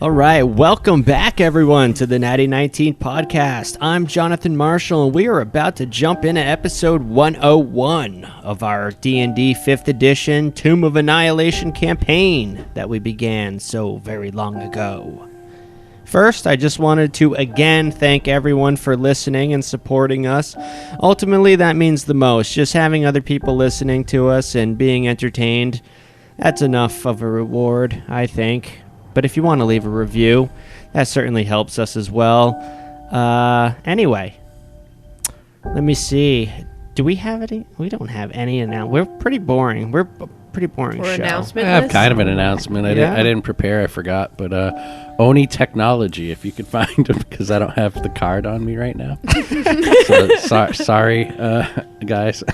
All right, welcome back, everyone, to the Natty 19 podcast. I'm Jonathan Marshall, and we are about to jump into episode 101 of our D&D 5th edition Tomb of Annihilation campaign that we began so very long ago. First, I just wanted to again thank everyone for listening and supporting us. Ultimately, that means the most. Just having other people listening to us and being entertained, that's enough of a reward, I think. But if you want to leave a review, that certainly helps us as well. Anyway, let me see. Do we have any? We don't have any announcement. We're pretty boring. We're a pretty boring show. Announcement I have list? kind of an announcement. I didn't prepare. I forgot. But Oni Technology, if you could find them, because I don't have the card on me right now. Sorry, guys.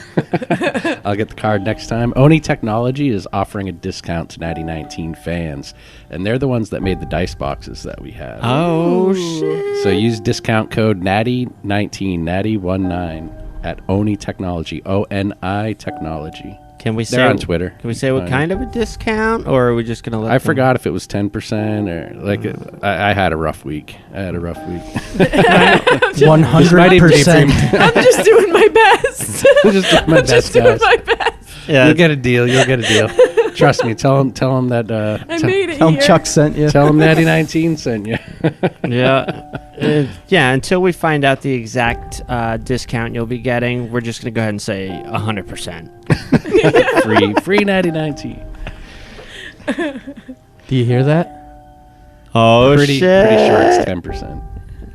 I'll get the card next time. Oni Technology is offering a discount to Natty 19 fans, and they're the ones that made the dice boxes that we have. Oh, shit. So use discount code Natty19, Natty19 at Oni Technology, O-N-I Technology. Can we say They're on Twitter. Can we say what kind of a discount, or are we just gonna let? I forgot if it was 10% or like. I had a rough week. 100%. I'm just doing my best. Just doing my best. Yeah, You'll get a deal. Trust me. Tell him that. I made it Tell him here. Chuck sent you. Tell him Natty 19 sent you. yeah. Until we find out the exact discount you'll be getting, we're just gonna go ahead and say 100%. free Natty 19. Do you hear that? Oh Pretty sure it's 10%.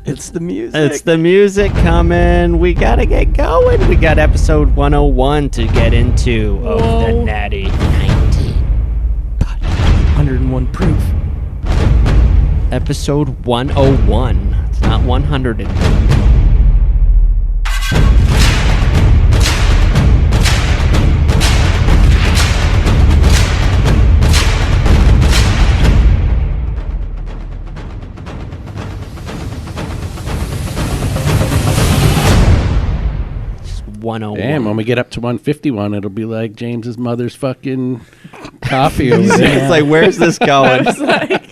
It's the music. It's the music coming. We gotta get going. We got episode 101 to get into of the Whoa. Natty 19. 101 proof. Episode 101. It's not 100. Just 101. Damn, when we get up to 151, it'll be like James's mother's fucking coffee over there. It's like, where's this going? I was like,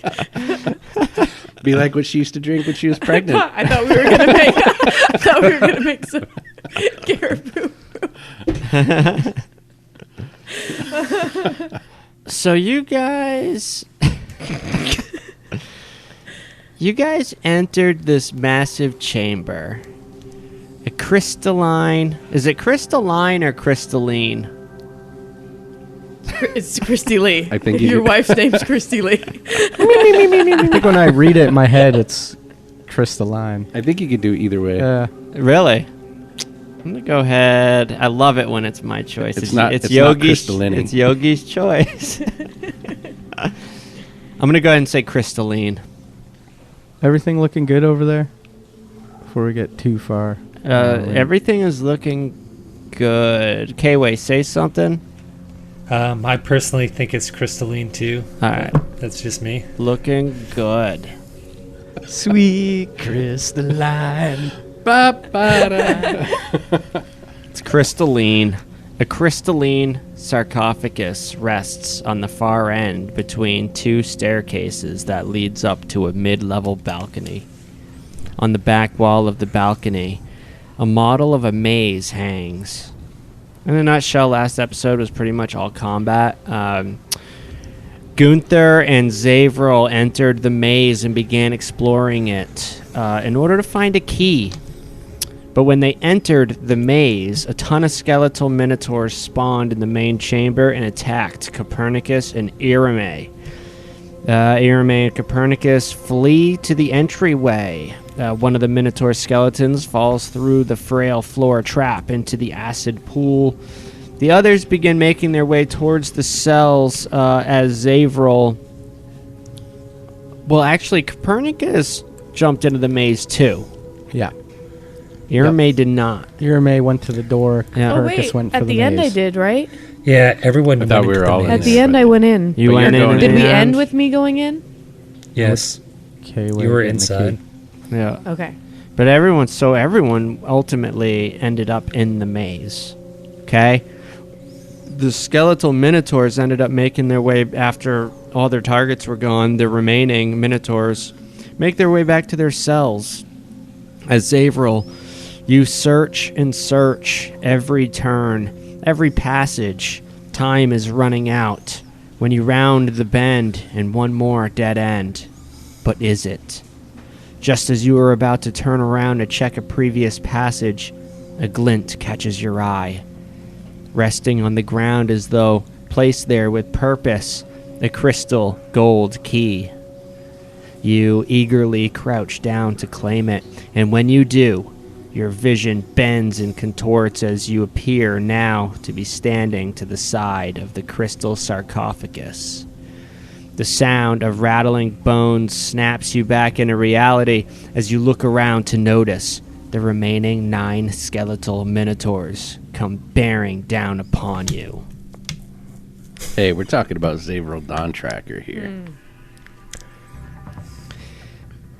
Be like what she used to drink when she was pregnant. I thought we were gonna make some caribou. So you guys entered this massive chamber. A crystalline. Is it crystalline or crystalline? It's Christy Lee. I think your you- wife's name's Christy Lee. I think when I read it in my head, it's crystalline. I think you could do either way. Really? I'm gonna go ahead. I love it when it's my choice. It's not Yogi's. crystalline. It's Yogi's choice. I'm gonna go ahead and say crystalline. Everything looking good over there? Before we get too far. Everything is looking good. K-Way, say something. I personally think it's crystalline too. All right. That's just me. Looking good. Sweet crystalline. It's crystalline. A crystalline sarcophagus rests on the far end between two staircases that leads up to a mid-level balcony. On the back wall of the balcony, a model of a maze hangs. In a nutshell, last episode was pretty much all combat. Gunther and Xavril entered the maze and began exploring it in order to find a key. But when they entered the maze, a ton of skeletal minotaurs spawned in the main chamber and attacked Copernicus and Irame. Irame and Copernicus flee to the entryway. One of the minotaur skeletons falls through the frail floor trap into the acid pool. The others begin making their way towards the cells as Xavril... Well, actually, Copernicus jumped into the maze too. Yeah. Irame did not. Irame went to the door. Yeah. Oh Copernicus wait, went for at the the end I maze. did, right? Yeah, everyone. I thought went we into were the all in maze. At the end I went in. You But went you're in. going Did we and- end with me going in? Yes, Okay, you were inside. Yeah. Okay. But everyone ultimately ended up in the maze. Okay? The skeletal minotaurs ended up making their way after all their targets were gone, the remaining Minotaurs make their way back to their cells. As Xavril, you search and search every turn, every passage. Time is running out when you round the bend and one more dead end. But is it? Just as you are about to turn around to check a previous passage, a glint catches your eye. Resting on the ground as though placed there with purpose, a crystal gold key. You eagerly crouch down to claim it, and when you do, your vision bends and contorts as you appear now to be standing to the side of the crystal sarcophagus. The sound of rattling bones snaps you back into reality as you look around to notice the remaining 9 skeletal minotaurs come bearing down upon you. Hey, we're talking about Xavril Dawn Tracker here.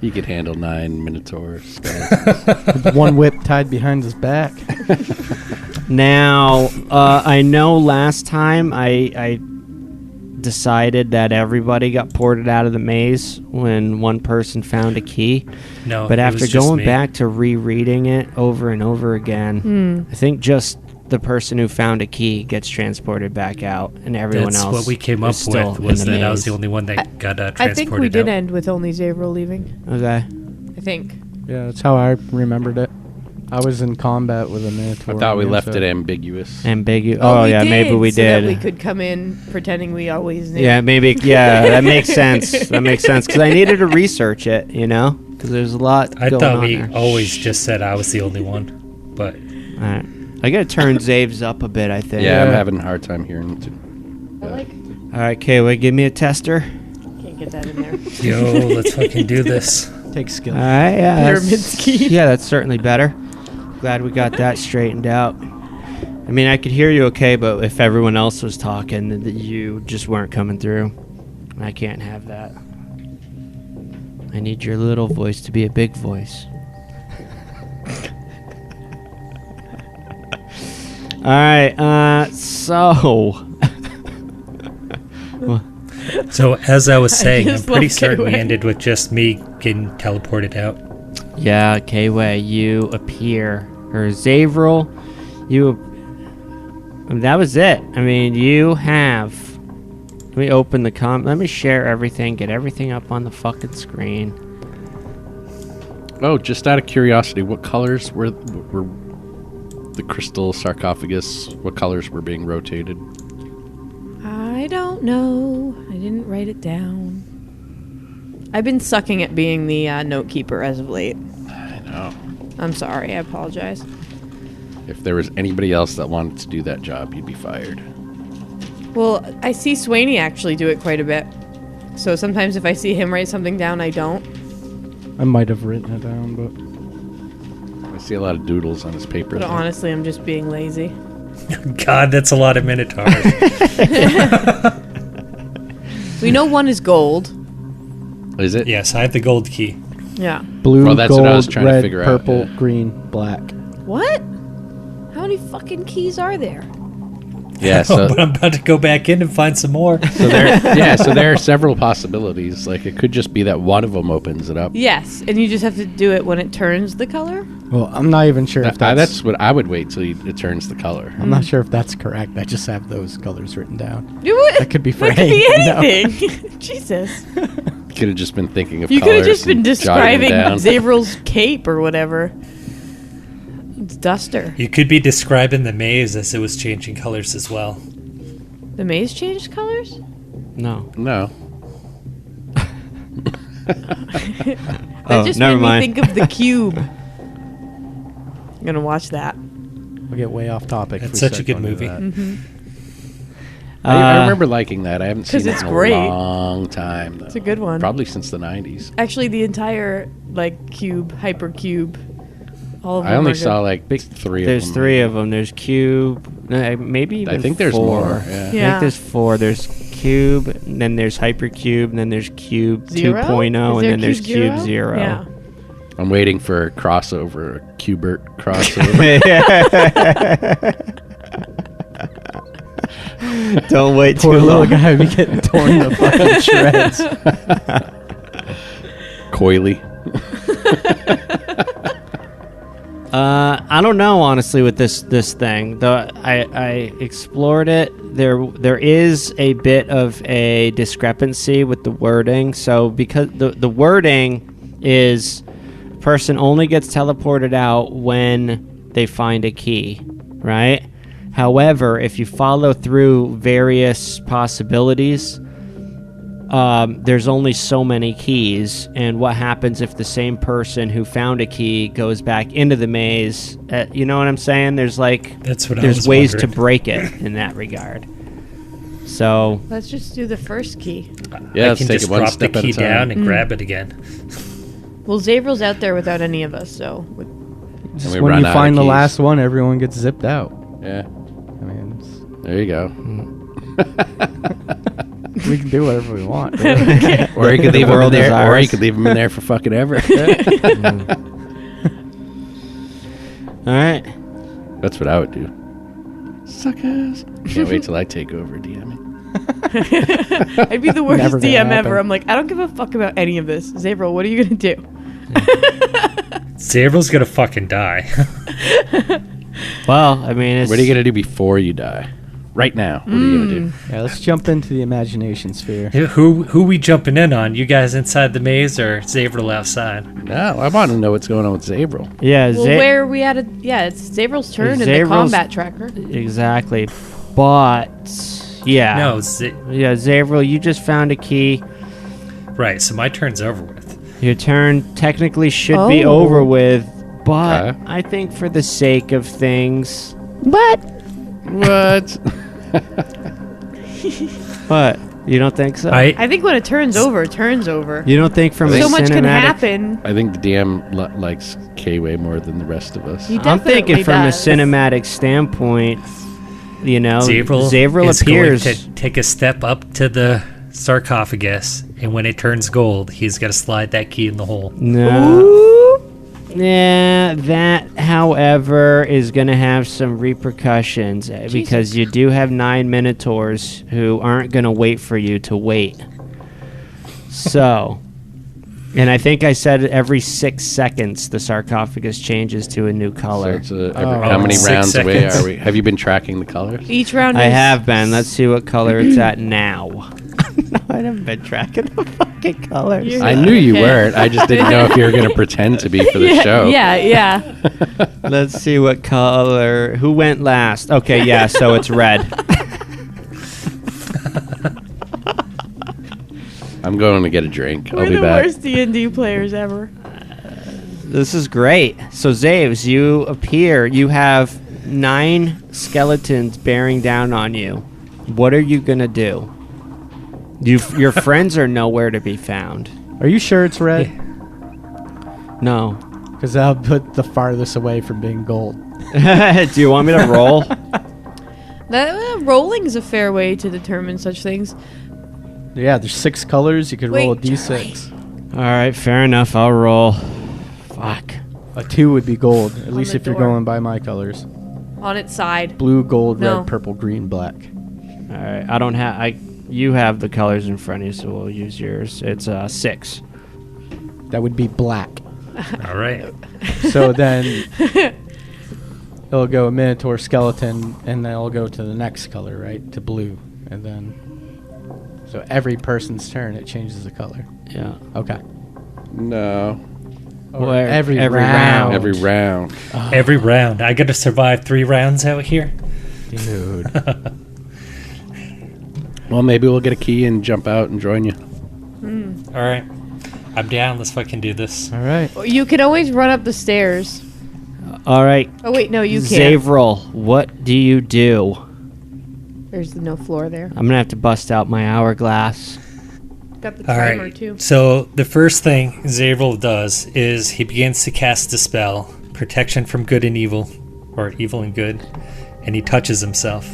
He could handle 9 minotaurs. With one whip tied behind his back. Now, I know last time I decided that everybody got ported out of the maze when one person found a key. No, but it after was just going me. back to rereading it over and over again, I think just the person who found a key gets transported back out, and everyone That's else what we came up is still with, was in the that I was maze. the only one that got transported I think we did out. end with only Xavril leaving. Okay. I think. Yeah, that's how I remembered it. I was in combat with a Minotaur. I thought we and left so- it ambiguous. Ambiguous. Oh, we yeah, did, maybe we so did. that we could come in pretending we always knew. Yeah, maybe. Yeah, that makes sense. That makes sense because I needed to research it, you know, because there's a lot I going thought on we there. always just said I was the only one, but All right. I gotta turn Zaves up a bit, I think. Yeah, I'm having a hard time hearing it. All right, Kayla, give me a tester. Can't get that in there. yo, let's fucking do this. Take skill. All right, yeah. Pyramid scheme. Yeah, that's certainly better. Glad we got that straightened out. I mean, I could hear you okay, but if everyone else was talking, then you just weren't coming through. I can't have that. I need your little voice to be a big voice. All right, so... So as I was saying, I'm just pretty love certain we K-Way. ended with just me getting teleported out. Yeah, K-Way, you appear. Or Xavril, that was it. I mean, you have... Let me open the let me share everything, get everything up on the fucking screen. Oh, just out of curiosity, what colors were the crystal sarcophagus? What colors were being rotated? I don't know. I didn't write it down. I've been sucking at being the note keeper as of late. I know. I'm sorry. I apologize. If there was anybody else that wanted to do that job, you'd be fired. Well, I see Swaney actually do it quite a bit. So sometimes if I see him write something down, I don't. I might have written it down, but I see a lot of doodles on his paper. But honestly, I'm just being lazy. God, that's a lot of minotaurs. We know one is gold. Is it? Yes, I have the gold key. Yeah. blue, Well, that's gold, what I was trying to red, figure out, purple, yeah. green, black. What? How many fucking keys are there? Yeah. Oh, So, but I'm about to go back in and find some more. so there are several possibilities. Like it could just be that one of them opens it up. Yes, and you just have to do it when it turns the color? Well, I'm not even sure if That's what I would wait till it turns the color. I'm not sure if that's correct. I just have those colors written down. That could be for That could be anything, no. anything. Jesus. Could have just been thinking of You could colors. have just been and jotting describing them down. Xavril's cape or whatever. It's Duster. You could be describing the maze as it was changing colors as well. The maze changed colors? No. No. That just never made mind. me think of the cube. I'm gonna watch that. We'll get way off topic. if That's we such a start good going to movie. that. I remember liking that. I haven't seen 'Cause it it's in a great. long time. Though. It's a good one. Probably since the 90s. Actually, the entire cube, hypercube, all of them. I only are good. saw like 3 of them. There's 3 of them. There's Cube, maybe even I think there's 4. more. Yeah. I Yeah. think there's 4. There's Cube, and then there's Hypercube, and then there's Cube Zero? 2.0, Is and there then there's Cube 0. Yeah. I'm waiting for a crossover, a Cubert crossover. Don't wait Poor too little long. guy would be getting torn to fucking shreds. Coily. I don't know, honestly, with this thing. Though I explored it. There is a bit of a discrepancy with the wording. So because the wording is person only gets teleported out when they find a key, right? However, if you follow through various possibilities, there's only so many keys, and what happens if the same person who found a key goes back into the maze? You know what I'm saying? There's That's ways wondering. to break it in that regard. So Let's just do the first key. Yeah, I let's can take just it one drop the step at a key time. down and grab it again. Well, Xavril's out there without any of us, so Just we when run you out of find the keys. last one, everyone gets zipped out. Yeah, I mean, there you go. we can do whatever we want. Really. Or you could leave him in world is there, or ours. you could leave him in there for fucking ever. all right. That's what I would do. Suckers. Can't wait till I take over DMing. I'd be the worst Never gonna DM happen. ever. I'm like, I don't give a fuck about any of this. Xavril, what are you gonna do? Xavril's gonna fucking die. Well, I mean, it's, What are you gonna do before you die? Right now. What are you gonna do? Yeah, let's jump into the imagination sphere. Who we jumping in on? You guys inside the maze or Xavril outside? No, I want to know what's going on with Xavril. Yeah, Well, where are we at? Yeah, it's Xavril's turn in the Xavril's- combat tracker. exactly. But yeah, No, yeah, Xavril, you just found a key. right. So my turn's over with. Your turn technically should be Oh. over with, but Okay. I think for the sake of things, What? What? what? You don't think so? I think when it turns over, it turns over. You don't think from a So much cinematic? can happen. I think the DM likes K way more than the rest of us. He I'm thinking definitely from does. a cinematic standpoint. You know, Xavril is appears. going to take a step up to the sarcophagus, and when it turns gold, he's got to slide that key in the hole. No. Yeah, that, however, is going to have some repercussions because you do have 9 Minotaurs who aren't going to wait for you to wait. So, and I think I said every 6 seconds the sarcophagus changes to a new So color. it's Oh. how many 6 rounds away seconds. are we? Have you been tracking the colors? Each round I is have been. Let's see what color it's at now. No, I haven't been tracking the fucking colors. You're- I knew you Okay. weren't. I just didn't know if you were going to pretend to be for the yeah, show. Yeah. Let's see what color. Who went last? Okay, yeah, so it's red. I'm going to get a drink. We're I'll be the back. worst D&D players ever. This is great. So, Zaves, you appear. You have 9 skeletons bearing down on you. What are you going to do? Your friends are nowhere to be found. Are you sure it's red? No. Because that'll put the farthest away from being gold. Do you want me to roll? Rolling is a fair way to determine such things. Yeah, there's 6 colors. You could roll a Wait, d6. All right, fair enough. I'll roll. Fuck. A 2 would be gold, at least the if you're door. going by my colors. On its side. Blue, gold, No. red, purple, green, black. All right, I don't have. You have the colors in front of you, so we'll use yours. It's 6. That would be black. All right. So then it'll go Minotaur skeleton, and then it'll go to the next color, right? To blue. And then, so every person's turn, it changes the color. Yeah. Okay. No. Or Well, every every round. Every round. Every round. I got to survive 3 rounds out here. Dude. Well, maybe we'll get a key and jump out and join you. All right. I'm down. Let's fucking do this. All right. You can always run up the stairs. All right. Oh, wait, no, you can't. Xavril, what do you do? There's no floor there. I'm gonna have to bust out my hourglass. Got the All timer, right. too. So the first thing Xavril does is he begins to cast a spell, protection from good and evil, or evil and good, and he touches himself.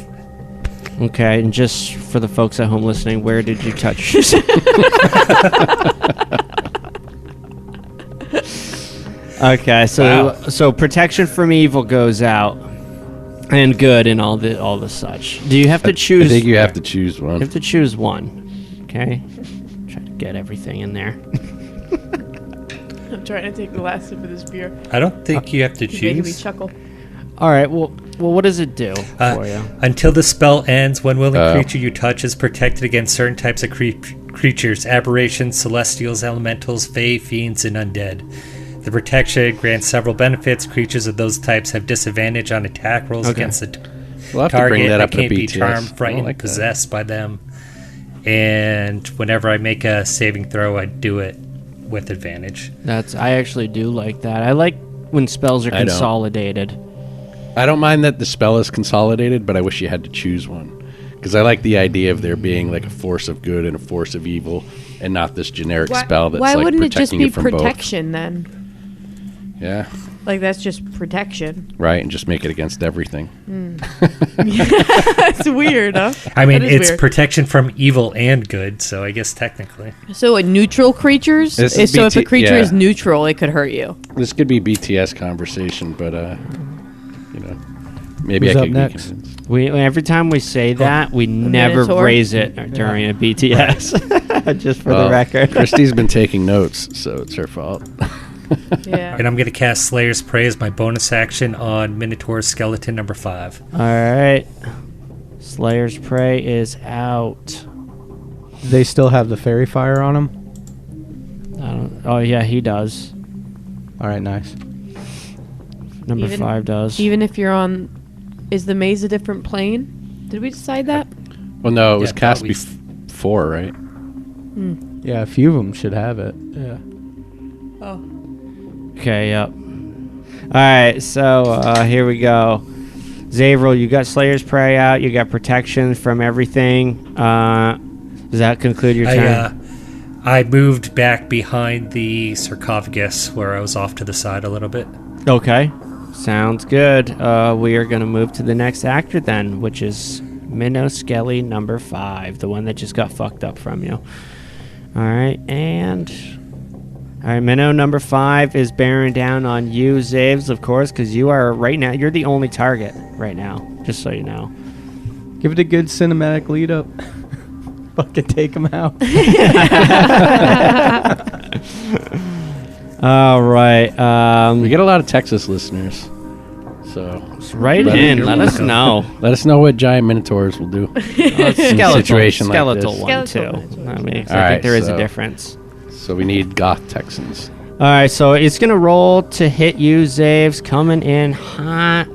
Okay, and just for the folks at home listening, where did you touch yourself? Okay, so Wow. so protection from evil goes out. and good and all the such. Do you have to choose? I think you have to choose one. You have to choose one. Okay. Try to get everything in there. I'm trying to take the last sip of this beer. I don't think you have to It's making me choose. chuckle. All right. Well, what does it do for you? Until the spell ends, one willing creature you touch is protected against certain types of creatures, aberrations, celestials, elementals, fae, fiends, and undead. The protection grants several benefits. Creatures of those types have disadvantage on attack rolls against the We'll have to target. bring that up in can't the be BTS. charmed, I frightened, like that. possessed by them. And whenever I make a saving throw, I do it with advantage. I actually do like that. I like when spells are I don't. consolidated. I don't mind that the spell is consolidated, but I wish you had to choose one. Because I like the idea of there being like a force of good and a force of evil, and not this generic spell that's why like wouldn't it just protecting be you from protection then? both. Yeah, Like that's just protection. right, and just make it against everything. That's weird, huh? I mean, That is it's weird. protection from evil and good, so I guess technically. So a neutral creatures. This is So if a BT creature yeah. is neutral, it could hurt you. This could be BTS conversation, but maybe Who's I up could next? be convinced. Every time we say that, we never Minotaur? raise it during a BTS. Just for the record. Christy's been taking notes, so it's her fault. Yeah. And I'm going to cast Slayer's Prey as my bonus action on Minotaur Skeleton number 5. All right. Slayer's Prey is out. They still have the fairy fire on them. Oh yeah, he does. All right, nice. Number Even- 5 does. Even if you're on, is the maze a different plane? Did we decide that? Well, no, it was Yeah, I cast thought we- before, right? Yeah, a few of them should have it. Yeah. Oh. Okay, yep. All right, so here we go. Xavril, you got Slayer's Prey out. You got protection from everything. Does that conclude your turn? I moved back behind the sarcophagus where I was off to the side a little bit. Okay, sounds good. We are going to move to the next actor then, which is Minnow Skelly number 5, the one that just got fucked up from you. All right, Minnow number 5 is bearing down on you, Zaves, of course, because you are right now, you're the only target right now, just so you know. Give it a good cinematic lead up. Fucking take them out. All right. We get a lot of Texas listeners, so Right Let in. it- Let us know. let us know what giant minotaurs will do. Skeletal, situation like skeletal this. one Skeletal too. ones. I mean, All I right, think there is a so- difference. So we need goth Texans. All right, so it's gonna roll to hit you, Zaves. Coming in hot.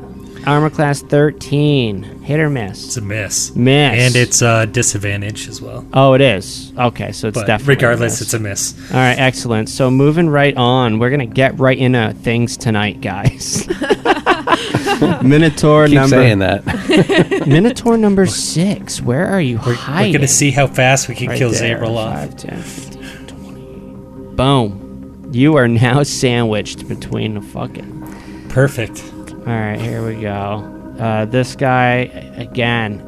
Armor class 13. Hit or miss? It's a miss. Miss. And it's disadvantage as well. Oh, it is. Okay, so it's But definitely regardless, a it's a miss. All right, excellent. So moving right on, we're gonna get right into things tonight, guys. Minotaur Keep number. saying that. Minotaur number 6. Where are you We're hiding? going to see how fast we can Right kill there. Xavril off. 5, 10, 15, 20. Boom. You are now sandwiched between the fucking. Perfect. All right, here we go. This guy, again,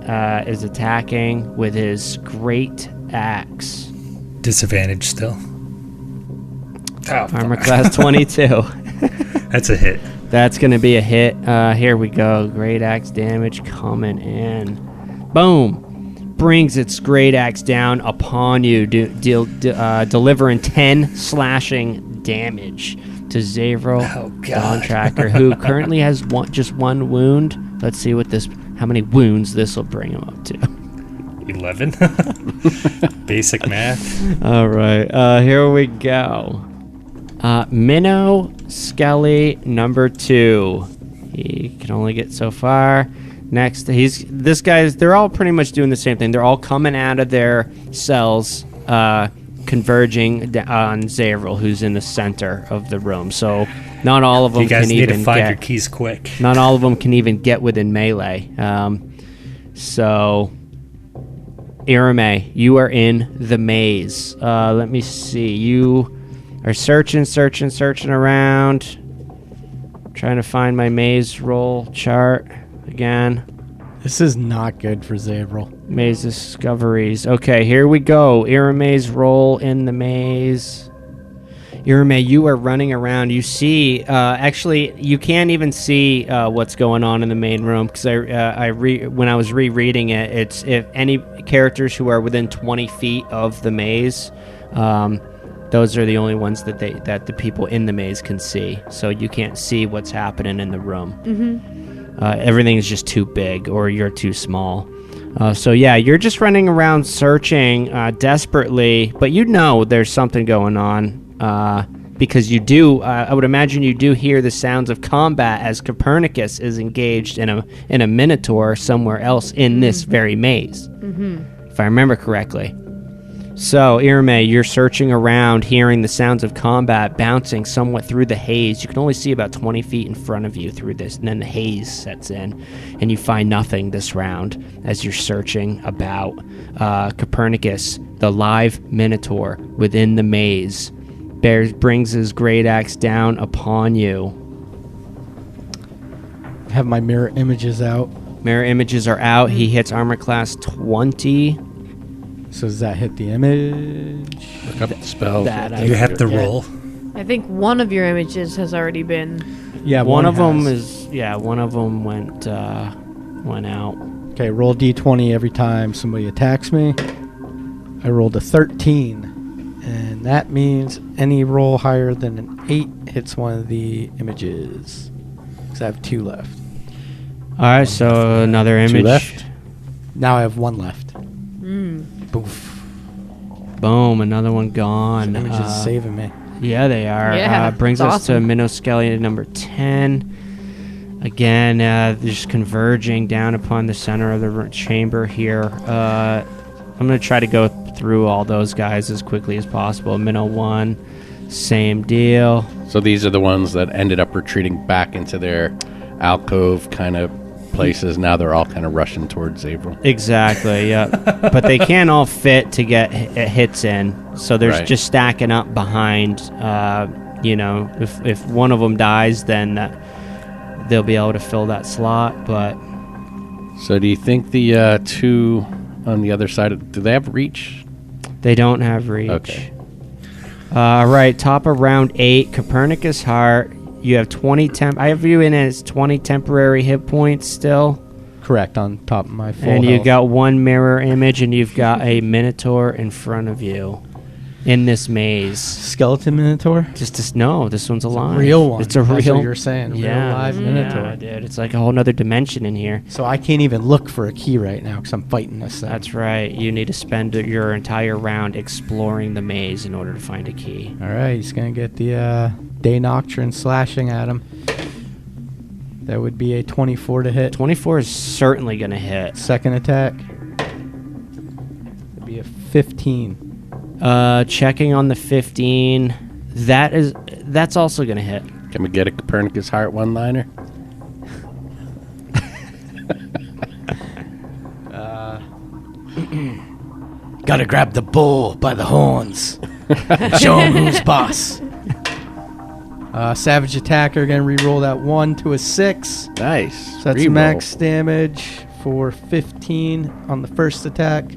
is attacking with his great axe. Disadvantage still. Oh, Armor class 22. that's a hit. That's going to be a hit. Here we go. Great axe damage coming in. Boom. Brings its great axe down upon you, delivering 10 slashing damage to Xavril Oh, God. Dawntracker, who currently has just one wound. Let's see how many wounds this will bring him up to. 11. Basic math. All right, here we go. Minnow Skelly number 2. He can only get so far. Next, they're all pretty much doing the same thing. They're all coming out of their cells, converging on Xavril, who's in the center of the room. So not all of them You guys can need even to find get. your keys quick. Not all of them can even get within melee. So, Irame, you are in the maze. Let me see. You are searching around. Trying to find my maze roll chart again. This is not good for Xavril. Maze discoveries. Okay, here we go. Irame's roll in the maze. Irume, you are running around. You see, actually, you can't even see what's going on in the main room because when I was rereading it, it's if any characters who are within 20 feet of the maze, those are the only ones that the people in the maze can see. So you can't see what's happening in the room. Mm-hmm. Everything is just too big, or you're too small. So yeah, you're just running around searching desperately, but you know there's something going on. Because you do, I would imagine you do hear the sounds of combat as Copernicus is engaged in a minotaur somewhere else in this very maze, if I remember correctly. So, Irume, you're searching around, hearing the sounds of combat bouncing somewhat through the haze. You can only see about 20 feet in front of you through this, and then the haze sets in, and you find nothing this round as you're searching about. Copernicus, the live minotaur within the maze, brings his great axe down upon you. I have my mirror images out. Mirror images are out. He hits armor class 20. So does that hit the image? Look up the spell. You have to roll. I think one of your images has already been. Yeah, one of them has. is. Yeah, one of them went out. Okay, roll d20 every time somebody attacks me. I rolled a 13. And that means any roll higher than an 8 hits one of the images. Because I have 2 left. All right, so another image. 2 left. Now I have 1 left. Boof. Boom, another one gone. Images saving me. Yeah, they are. Yeah, brings that's us awesome. to Minoscelian number 10. Again, just converging down upon the center of the chamber here. I'm going to try to go through all those guys as quickly as possible. Minnow 1, same deal. So these are the ones that ended up retreating back into their alcove kind of places. Now they're all kind of rushing towards Xavril. Exactly, yeah. But they can't all fit to get hits in. So there's Right. just stacking up behind. If one of them dies, then they'll be able to fill that slot. But So do you think the 2 on the other side, do they have reach? they don't have reach. Okay. Right, top of round 8, Copernicus Heart. You have 20 I have you in as 20 temporary hit points still. Correct, on top of my full And you health. got 1 mirror image, and you've got a minotaur in front of you in this maze. Skeleton Minotaur? No, this one's alive. Real one. It's a That's real. what you're saying. A real live Minotaur. Yeah, dude. It's like a whole nother dimension in here. So I can't even look for a key right now because I'm fighting this thing. That's right. You need to spend your entire round exploring the maze in order to find a key. All right, he's going to get the Day Nocturne slashing at him. That would be a 24 to hit. 24 is certainly going to hit. Second attack. Would be a 15. Checking on the 15. That's also going to hit. Can we get a Copernicus Heart one-liner? Gotta grab the bull by the horns. And show him who's boss. Savage Attacker, gonna re-roll that 1 to a 6. Nice. So that's Reroll. max damage for 15 on the first attack.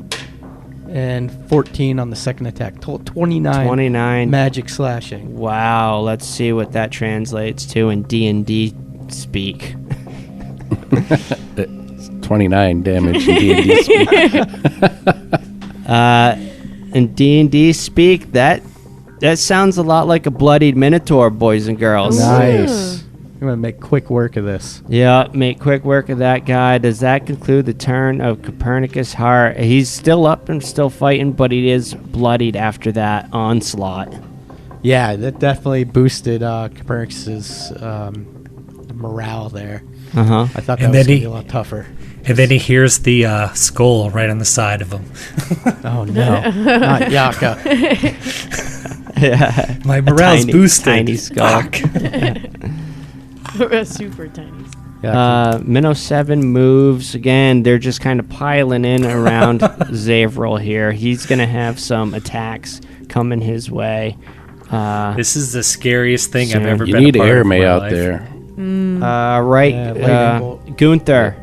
And 14 on the second attack. Total 29. 29. Magic slashing. Wow. Let's see what that translates to in D&D speak. It's 29 damage in D&D speak. In D&D speak, that sounds a lot like a bloodied minotaur, boys and girls. Nice. I'm gonna make quick work of this. Yeah, make quick work of that guy. Does that conclude the turn of Copernicus Heart? He's still up and still fighting, but he is bloodied after that onslaught. Yeah, that definitely boosted Copernicus's morale there. Uh-huh. I thought that And was then gonna be a lot tougher. And then he hears the skull right on the side of him. Oh no, not Yaka. Yeah. My morale's Tiny- boosted. tiny skull. Fuck. Super tiny. Minnow 7 moves. Again, they're just kind of piling in around Xavril here. He's going to have some attacks coming his way. This is the scariest thing I've So ever You been need a part of in Airmay my out life. there. Right, Yeah, lightning bolt. Gunther,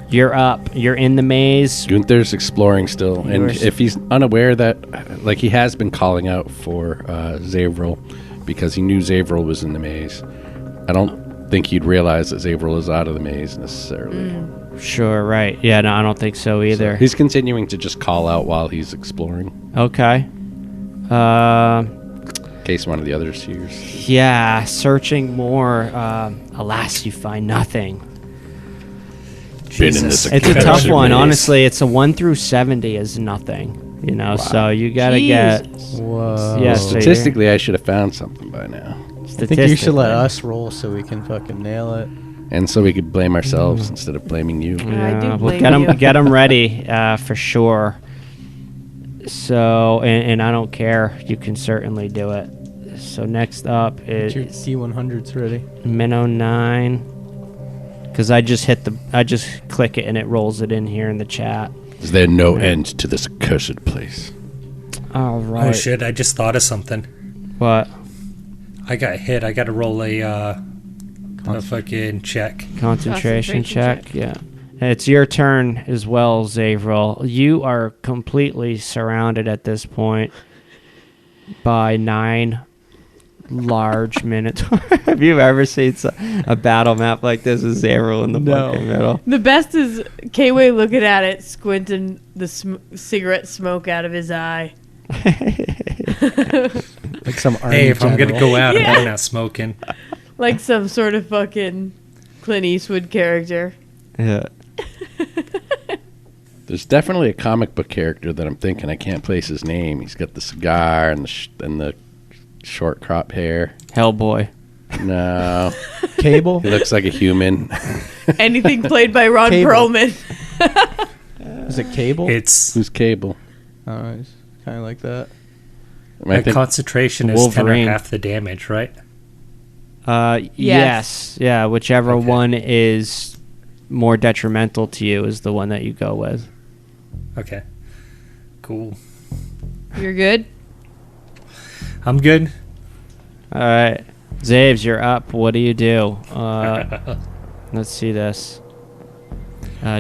you're up. You're in the maze. Gunther's exploring still, and Yours. if he's unaware that, like, he has been calling out for Xavril, because he knew Xavril was in the maze. I don't think he'd realize that Xavril is out of the maze necessarily. Sure, right. Yeah, no, I don't think so either. So he's continuing to just call out while he's exploring. Okay. In case one of the others hears. Yeah, searching more. Alas, you find nothing. Been in this It's a tough accursed one, maze. honestly. It's a 1 through 70 is nothing, you know. So you gotta get. Whoa. Yeah, so Statistically, I should have found something by now. I think you should let us roll so we can fucking nail it. And so we could blame ourselves instead of blaming you. I do Well, blame you. get them ready for sure. So, and I don't care. You can certainly do it. So next up Get your is D100s ready. Minnow 9. Because I just click it and it rolls it in here in the chat. Is there no end to this accursed place? All right. Oh shit! I just thought of something. What? I got hit. I got to roll a fucking check. Concentration check. Yeah. It's your turn as well, Xavril. You are completely surrounded at this point by 9 large minotaurs. Have you ever seen a battle map like this with Xavril in the fucking middle? The best is K-Way looking at it, squinting the cigarette smoke out of his eye. Like some army Hey, if I'm gonna general. go out, Yeah. I'm going out smoking. Like some sort of fucking Clint Eastwood character. Yeah. There's definitely a comic book character that I'm thinking. I can't place his name. He's got the cigar and the short crop hair. Hellboy. No, Cable? he looks like a human. Anything played by Ron Cable. Perlman. Is it Cable? It's Who's Cable? Oh, it's kind of like that. I think concentration is 10 or Wolverine. half the damage, right? Yes. Yeah, whichever one is more detrimental to you is the one that you go with. Okay. Cool. You're good? I'm good. All right. Zaves, you're up. What do you do? Let's see this.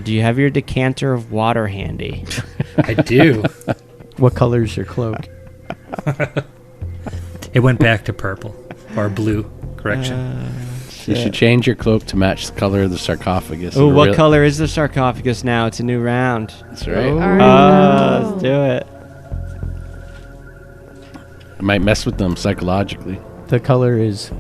Do you have your decanter of water handy? I do. What color is your cloak? It went back to purple or blue. Correction. you should change your cloak to match the color of the sarcophagus. Oh, what color is the sarcophagus now? It's a new round. That's right. Let's do it. It might mess with them psychologically. The color is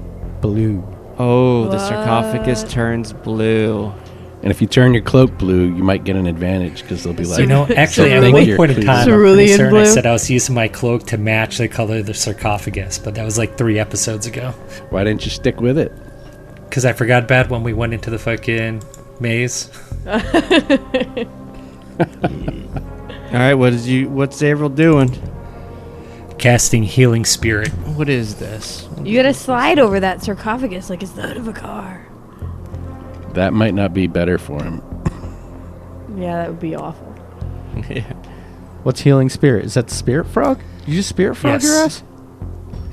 blue. Oh, the sarcophagus turns blue. And if you turn your cloak blue, you might get an advantage because they'll be like, You know, actually, they'll at think one you're point in clean. time, I'm Cerulean concerned, I blue. said I was using my cloak to match the color of the sarcophagus, but that was like 3 episodes ago. Why didn't you stick with it? Because I forgot about when we went into the fucking maze. All right, what's Xavril doing? Casting Healing Spirit. What is this? You gotta slide over that sarcophagus like it's the hood of a car. That might not be better for him. Yeah, that would be awful. What's healing spirit? Is that the spirit frog? You just spirit frog Yes. your ass?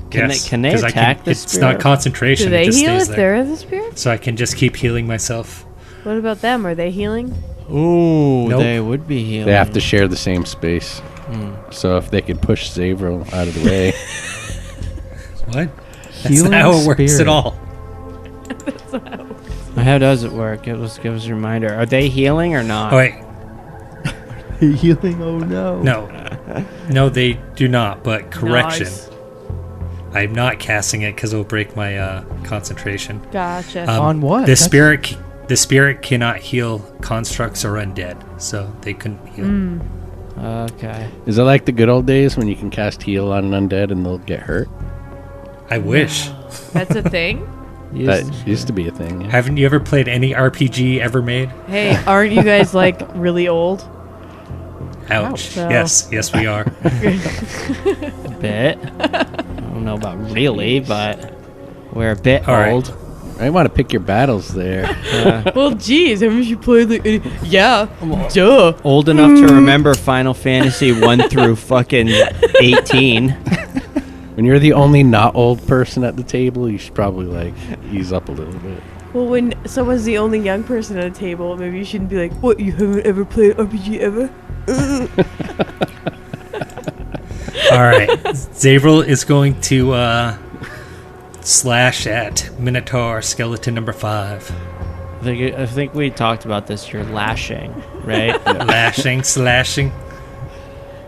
Can they 'cause I attack the It's spirit? not concentration. Do they it just heal stays if there. they're the spirit? So I can just keep healing myself. What about them? Are they healing? Ooh, Nope. they would be healing. They have to share the same space. So if they could push Xavril out of the way, What? That's Healing not how it works spirit. at all. How does it work? Give us a reminder. Are they healing or not? Oh, wait. Healing? Oh no. No. No, they do not, but correction. Nice. I'm not casting it because it will break my concentration. Gotcha. On what? The That's- spirit cannot heal constructs or undead, so they couldn't heal. Okay. is it like the good old days when you can cast heal on an undead and they'll get hurt? I wish. That's a thing? That used to be a thing. Yeah. Haven't you ever played any RPG ever made? Hey, aren't you guys like really old? Ouch. So- Yes, we are. A bit. I don't know about really, but we're a bit All right. old. I want to pick your battles there. Well, geez, haven't you played like... Yeah, duh. Old enough to remember Final Fantasy 1 through fucking 18. When you're the only not old person at the table, you should probably like ease up a little bit. Well, when someone's the only young person at a table, maybe you shouldn't be like, what, you haven't ever played RPG ever? All right. Xavril is going to slash at Minotaur skeleton number 5. I think we talked about this. You're lashing, right? Lashing, slashing.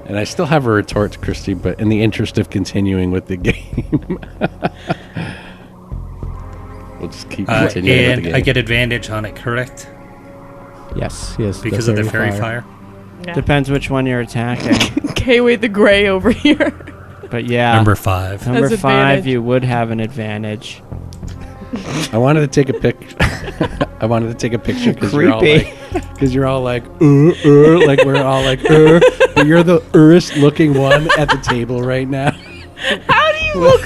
And I still have a retort to Christy, but in the interest of continuing with the game, we'll just keep continuing with the And game. I get advantage on it, correct? Yes. Because of the fairy fire. Yeah. Depends which one you're attacking. Okay, wait, the gray over here. But yeah, Number 5. number Has 5, advantage. you would have an advantage. I wanted to take a picture. I wanted to take a picture because Creepy. you're all like, like we're all like, but you're the urest looking one at the table right now. How do you look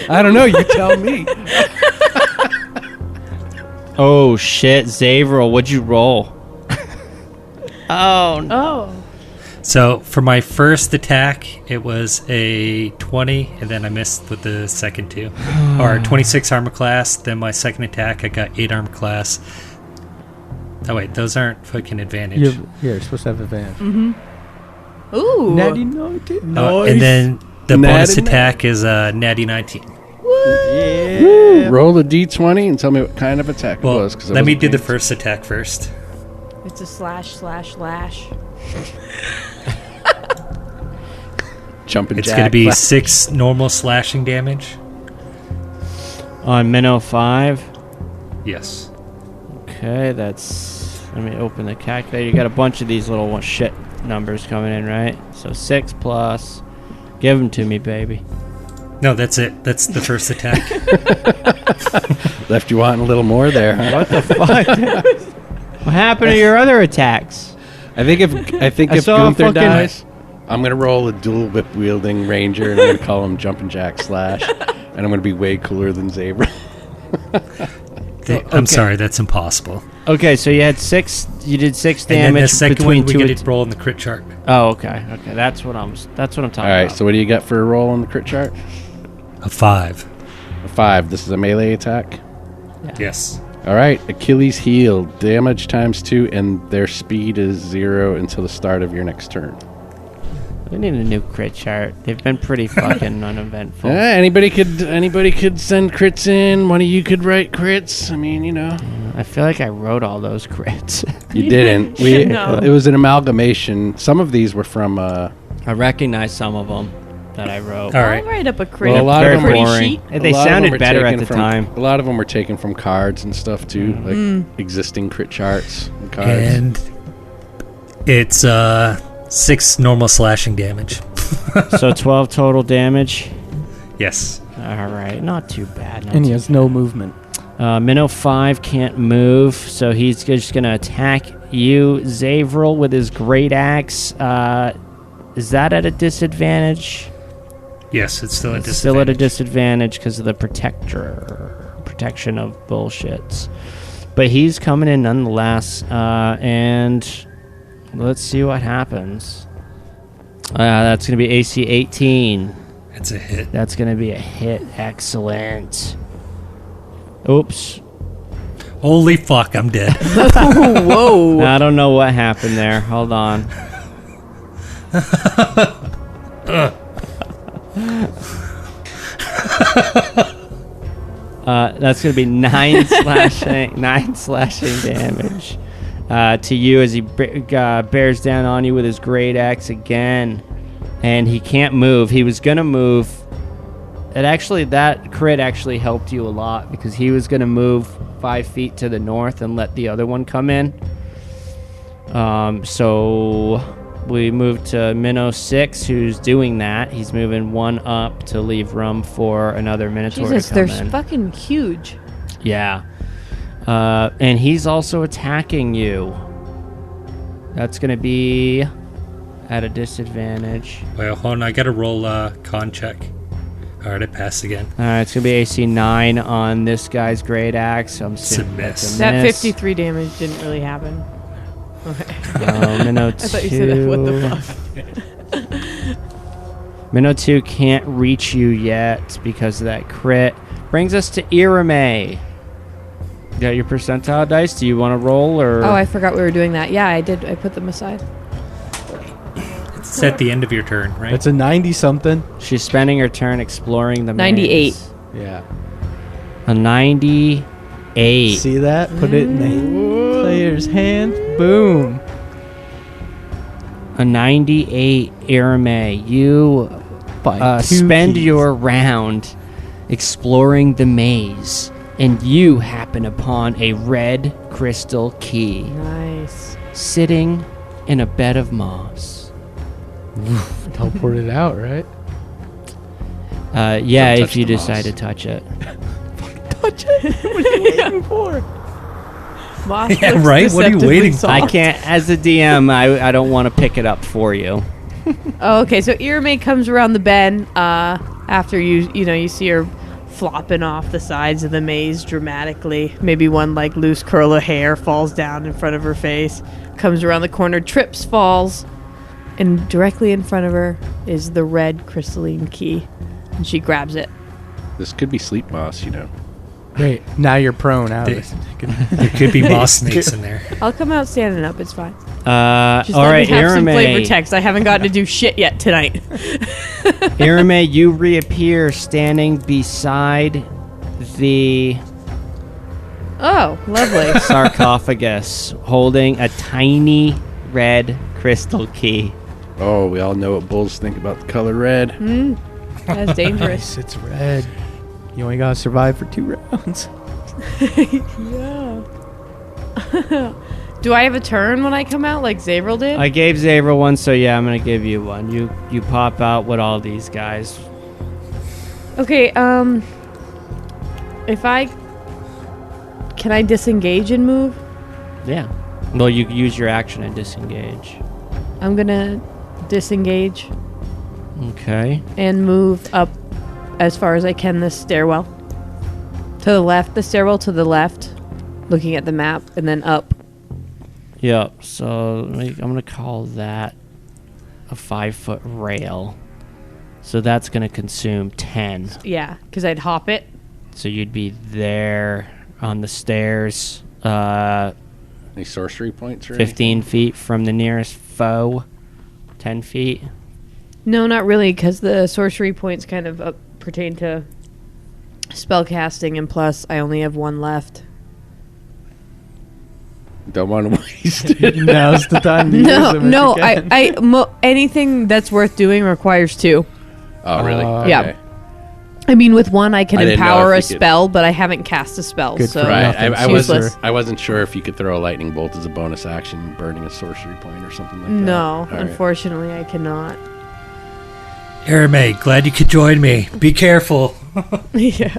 I don't know. You tell me. Oh shit, Xavril, what'd you roll? Oh no. Oh. So for my first attack, it was a 20, and then I missed with the second 2. Or 26 armor class. Then my second attack, I got 8 armor class. Oh wait, those aren't fucking advantage. You're supposed to have advantage. Ooh. Natty 19. And then the bonus Natty attack is natty 19. Yeah. Roll a d20 and tell me what kind of attack it Well, was. 'Cause I let me wasn't do the paying first attack first. It's a slash. Jumping It's jack. going to be 6 normal slashing damage. On Minnow 5. Yes. Okay, that's... Let me open the calculator. You got a bunch of these little shit numbers coming in, right? So 6 plus... Give them to me, baby. No, that's it. That's the first attack. Left you wanting a little more there, huh? What the fuck? What happened to your other attacks? I think if saw a Gunther fucking- dies, I'm gonna roll a dual whip wielding ranger, and I'm gonna call him Jumpin' Jack Slash, and I'm gonna be way cooler than Xavril. I'm sorry, that's impossible. Okay, so you had 6... You did 6 And then damage the second between one, we 2... get it roll in the crit chart. Oh, okay. Okay, that's what I'm talking All right, about. so what do you got for a roll on the crit chart? A 5. A 5. This is a melee attack. Yes. All right, Achilles heel, damage times 2, and their speed is 0 until the start of your next turn. We need a new crit chart. They've been pretty fucking uneventful. Anybody could send crits in. One of you could write crits. I mean, you know. I feel like I wrote all those crits. You didn't. No. It was an amalgamation. Some of these were from. I recognize some of them that I wrote. All right. I'll write up a crit. Well, a lot of Very them were pretty boring. sheet. They a lot of them sounded were better at taken the from- time. A lot of them were taken from cards and stuff too, like existing crit charts and cards. And it's 6 normal slashing damage. So 12 total damage. Yes. All right, not too bad. Not And he too has no movement. Minnow 5 can't move, so he's just going to attack you, Xavril, with his great axe. Is that at a disadvantage? Yes, it's still a It's still at a disadvantage. disadvantage because of the protection of bullshits. But he's coming in nonetheless, and let's see what happens. That's going to be AC 18. It's a hit. That's going to be a hit. Excellent. Oops. Holy fuck, I'm dead. Whoa. I don't know what happened there. Hold on. That's going to be 9 slashing damage to you as he bears down on you with his great axe again. And he can't move. He was going to move. That crit actually helped you a lot because he was going to move 5 feet to the north and let the other one come in. So we moved to Minnow 6, who's doing that. He's moving 1 up to leave room for another Minotaur Jesus, to come they're in. fucking huge. Yeah. And he's also attacking you. That's going to be at a disadvantage. Well, hold on, I gotta roll a con check. Alright, I passed again. It's going to be AC 9 on this guy's great axe. So I'm It's a miss. That miss. 53 damage didn't really happen. Okay. Minnow 2. I thought you said, what the fuck? Minnow 2 can't reach you yet because of that crit. Brings us to Irame. You got your percentile dice? Do you want to roll or? Oh, I forgot we were doing that. Yeah, I did. I put them aside. It's at the end of your turn, right? It's a 90-something. She's spending her turn exploring the 98. maze. Yeah. A 98. See that? Put it in the player's hand. Boom. A 98, Irame. You Find two spend keys. your round exploring the maze, and you happen upon a red crystal key Nice. sitting in a bed of moss. Teleport it out, right? Yeah, Don't if touch you the decide moss. to touch it. Touch it. What are you waiting for? Moss Yeah, looks right? What are you deceptively waiting for? soft. I can't, as a DM, I don't want to pick it up for you. Oh, okay, so Irame comes around the bend after you see her flopping off the sides of the maze dramatically. Maybe one like loose curl of hair falls down in front of her face. Comes around the corner, trips, falls, and directly in front of her is the red crystalline key, and she grabs it. This could be sleep moss, Great. Now you're prone out. There could be moss snakes in there. I'll come out standing up. It's fine. Just All let right, me have some flavor Irame. text. I haven't gotten to do shit yet tonight. Irame, you reappear standing beside the Oh, lovely. sarcophagus, holding a tiny red crystal key. Oh, we all know what bulls think about the color red. That's dangerous. Nice. It's red. You only gotta survive for 2 rounds. Yeah. Do I have a turn when I come out like Xavril did? I gave Xavril one, so yeah, I'm gonna give you one. You pop out with all these guys. Okay, if I... Can I disengage and move? Yeah. Well, you use your action and disengage. I'm gonna disengage Okay. and move up as far as I can this stairwell. To the left, the stairwell to the left, looking at the map, and then up. Yep. So I'm gonna call that a 5-foot rail. So that's gonna consume 10. Yeah, because I'd hop it. So you'd be there on the stairs, Any sorcery points or 15 feet from the nearest foe. 10 feet. No, not really, because the sorcery points kind of pertain to spell casting, and plus I only have one left. Don't want to waste it. Now's the time to use them if No, you can. anything that's worth doing requires 2. Oh, really? Yeah. Okay. I mean, with one I can I didn't know empower a if you could- spell, but I haven't cast a spell, Good so for Right. Nothing. I useless. wasn't sure if you could throw a lightning bolt as a bonus action, burning a sorcery point or something like that. No, All right. unfortunately, I cannot. Irame, glad you could join me. Be careful. Yeah.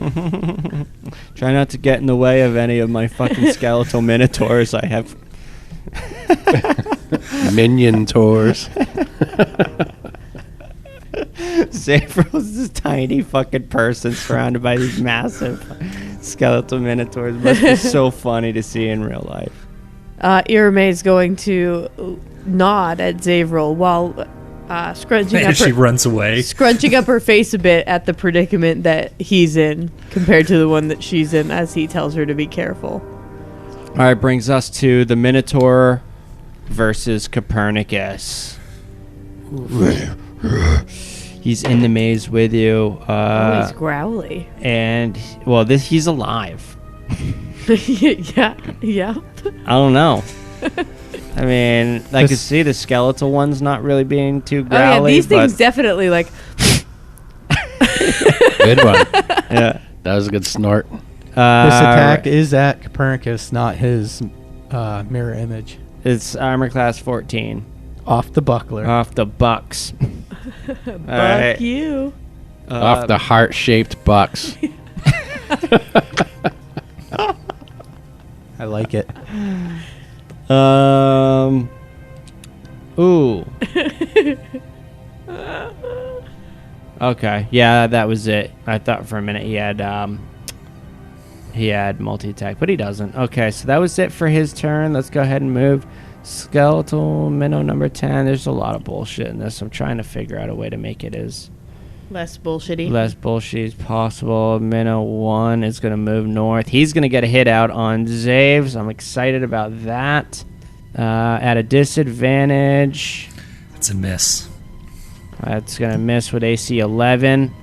Try not to get in the way of any of my fucking skeletal minotaurs I have. Minion tours. Xavril's this tiny fucking person surrounded by these massive skeletal minotaurs. Must be so funny to see in real life. Irame is going to nod at Xavril while scrunching And up she her, runs away. scrunching up her face a bit at the predicament that he's in compared to the one that she's in, as he tells her to be careful. All right, brings us to the Minotaur versus Copernicus. He's in the maze with you, He's growly. and well, he's alive. Yeah. I don't know. I mean, I could see the skeletal one's not really being too growly. Oh yeah, these things but, definitely like. Good one. yeah. That was a good snort. This attack is at Copernicus, not his mirror image. It's armor class 14. Off the buckler. Off the bucks. Fuck you. Off the heart-shaped bucks. I like it. Ooh. Okay. Yeah, that was it. I thought for a minute he had multi-attack, but he doesn't. Okay, so that was it for his turn. Let's go ahead and move. Skeletal minnow number 10. There's a lot of bullshit in this. I'm trying to figure out a way to make it as Less bullshitty. less bullshit as possible. Minnow 1 is going to move north. He's going to get a hit out on Zaves. I'm excited about that. At a disadvantage. It's a miss. That's going to miss with AC 11.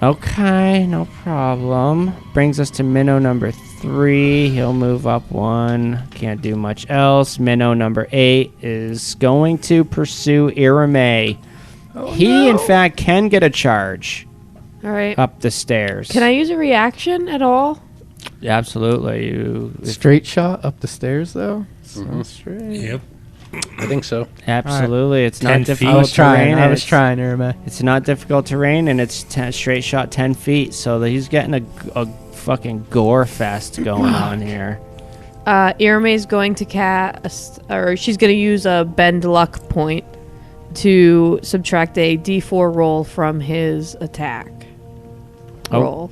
Okay, no problem. Brings us to Minnow number 3. He'll move up 1. Can't do much else. Minnow number 8 is going to pursue Irame. In fact, can get a charge All right. up the stairs. Can I use a reaction at all? Absolutely. Straight shot up the stairs, though? Sounds straight. Yep. I think so. Absolutely. It's 10 not feet. difficult I was trying. terrain. I was trying, Irma. It's not difficult terrain, and it's straight shot 10 feet, so that he's getting a fucking gore fest going on here. Irame's going to cast, or she's going to use a bend luck point to subtract a D4 roll from his attack roll.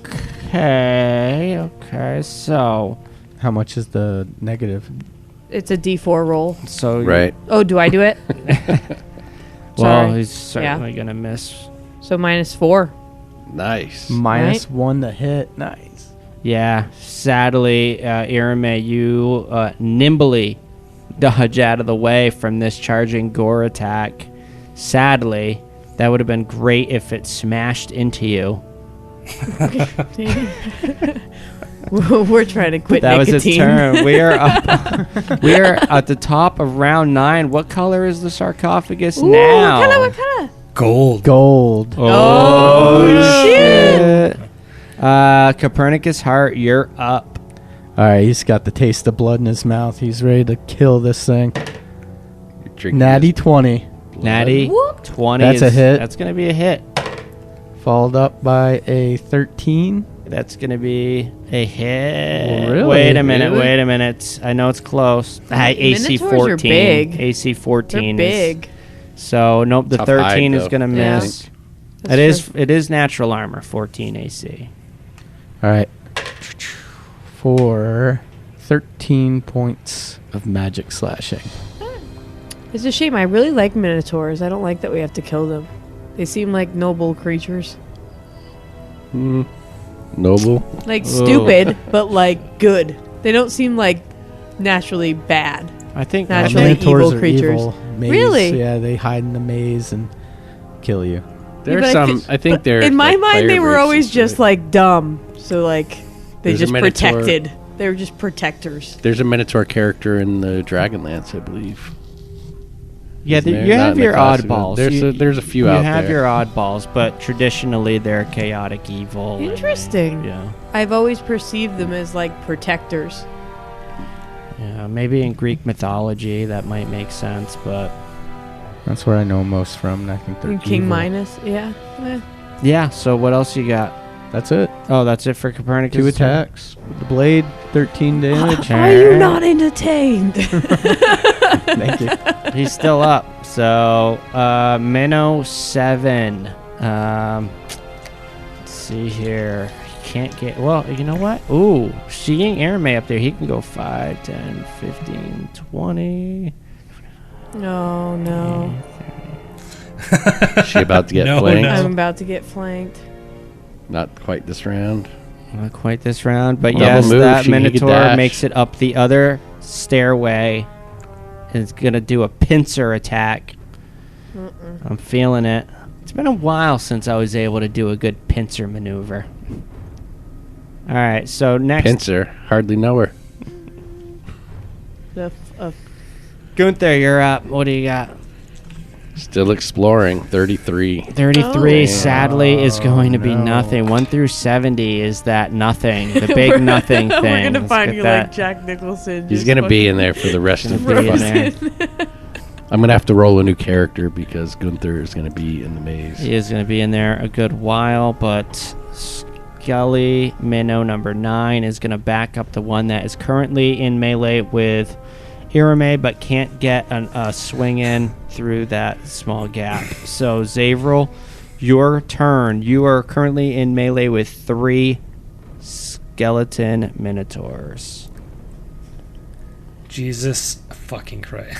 Okay, so How much is the negative? It's a D4 roll. Right. Oh, do I do it? Well, Sorry. he's certainly gonna miss. So -4. Nice. Minus 1 to hit. Nice. Yeah, sadly, Irame, you nimbly dodge out of the way from this charging gore attack. Sadly, that would have been great if it smashed into you. We're trying to quit That was nicotine. its turn. We are up. We are at the top of round 9. What color is the sarcophagus Ooh, now? What kind of? Gold. Gold. Oh, shit. Copernicus Heart, you're up. All right, he's got the taste of blood in his mouth. He's ready to kill this thing. You're drinking Natty this 20. Natty Whoop. 20. That's a hit. That's going to be a hit. Followed up by a 13. That's going to be a hit. Really? Wait a minute. Really? Wait a minute. I know it's close. AC Minotaurs 14. are big. AC 14. They're is- big. So, nope, the Tough 13 hide, is though. going to Yeah. miss. That's true. It is natural armor, 14 AC. All right. For 13 points of magic slashing. It's a shame. I really like minotaurs. I don't like that we have to kill them. They seem like noble creatures. Noble. Like stupid, but like good. They don't seem like naturally bad. I think Naturally Minotaurs evil are creatures. evil. Maze, Really? Yeah, they hide in the maze and kill you. There's but I some. thi- I think but they're. in my like, mind, player they were versus always just shit. like dumb. So like they There's a just Minotaur. protected. They were just protectors. There's a Minotaur character in the Dragonlance, I believe. Yeah, Isn't there? you Not have in the your classic, but oddballs. there's a few you out have there. your oddballs, but traditionally they're chaotic evil. and- Interesting. yeah. I've always perceived them as like protectors. Yeah, maybe in Greek mythology that might make sense, but That's where I know most from. And I think they're King evil. Minos, yeah. Eh. yeah. So what else you got? That's it. Oh, that's it for Copernicus. 2 attacks. With the blade, 13 damage. Are you not entertained? Thank you. He's still up. So Minnow 7. Let's see here. Can't get. Well, you know what? Ooh, seeing Airmay up there, he can go 5, 10, 15, 20. Oh no. Is she about to get No, flanked? no. I'm about to get flanked. Not quite this round. Not quite this round, but Double yes, move, that she can Minotaur dash. makes it up the other stairway. And it's going to do a pincer attack. I'm feeling it. It's been a while since I was able to do a good pincer maneuver. All right, so next. Pincer. Hardly know her. Gunther, you're up. What do you got? Still exploring. 33. 33, Oh. sadly, is going to be no. nothing. 1 through 70 is that nothing. The big nothing thing. We're gonna Let's find get you that. like Jack Nicholson. He's just gonna be fucking- in there for the rest of the Gonna be in fucking. there. I'm gonna have to roll a new character because Gunther is gonna be in the maze. He is going to be in there a good while, but Skelly Minnow number 9 is going to back up the one that is currently in melee with Irame, but can't get a swing in through that small gap. So, Xavril, your turn. You are currently in melee with 3 skeleton minotaurs. Jesus fucking Christ.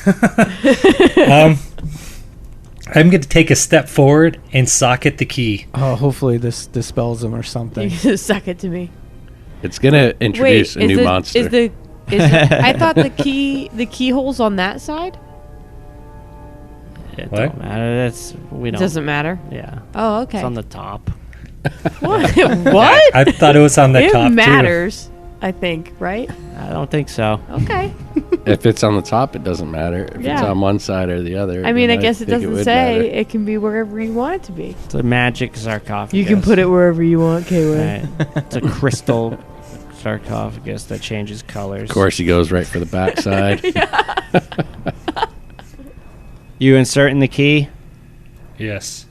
I'm going to take a step forward and socket the key. Oh, hopefully this dispels them or You something. just suck it to me. It's gonna introduce a new monster. Is the I thought the keyhole's on that side? It What? don't matter. We It don't. doesn't matter. Yeah. Oh, okay. It's on the top. What? What? I thought it was on the It top matters, I think, right? I don't think so. Okay. If it's on the top, it doesn't matter. If it's Yeah. on one side or the other. I mean, I then guess it think doesn't would say. matter. It can be wherever you want it to be. It's a magic sarcophagus. You can put it wherever you want, K-Way. Right. It's a crystal sarcophagus that changes colors. Of course, he goes right for the backside. You inserting the key? Yes.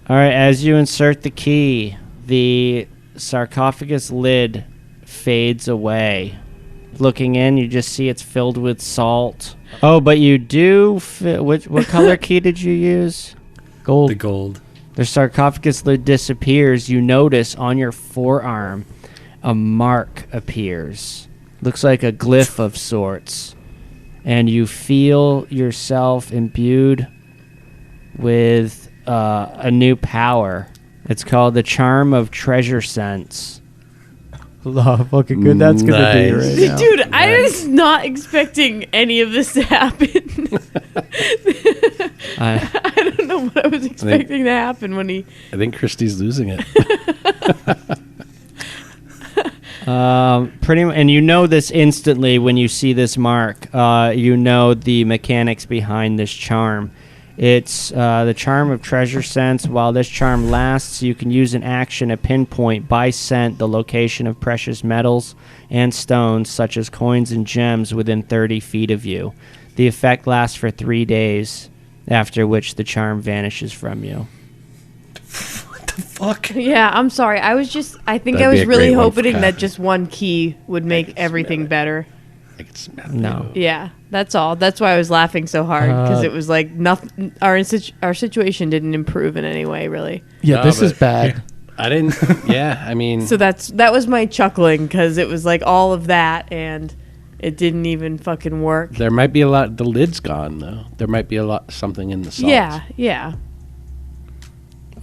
All right, as you insert the key, the sarcophagus lid fades away. Looking in, you just see it's filled with salt. Oh, but you do... what color key did you use? Gold. The gold. The sarcophagus lid disappears. You notice on your forearm a mark appears. Looks like a glyph of sorts. And you feel yourself imbued with a new power. It's called the Charm of Treasure Sense. Oh, fucking good that's gonna be Nice. right now. Dude, I was not expecting any of this to happen. I don't know what I was expecting to happen when he... I think Christie's losing it. Pretty and you know this instantly when you see this mark. You know the mechanics behind this charm. It's the Charm of Treasure Sense. While this charm lasts, you can use an action to pinpoint by scent the location of precious metals and stones, such as coins and gems, within 30 feet of you. The effect lasts for 3 days, after which the charm vanishes from you. What the fuck? Yeah, I'm sorry. I think That'd I be was a really great one for hoping that Catherine. just one key would make everything better. I can smell No. it. Yeah, that's all. That's why I was laughing so hard, because it was like nothing. Our situation didn't improve in any way, really. Yeah, No, this is but- bad. I didn't. Yeah, I mean, So that was my chuckling, because it was like all of that, and it didn't even fucking work. there might be a lot. The lid's gone though. There might be something in the salt. Yeah.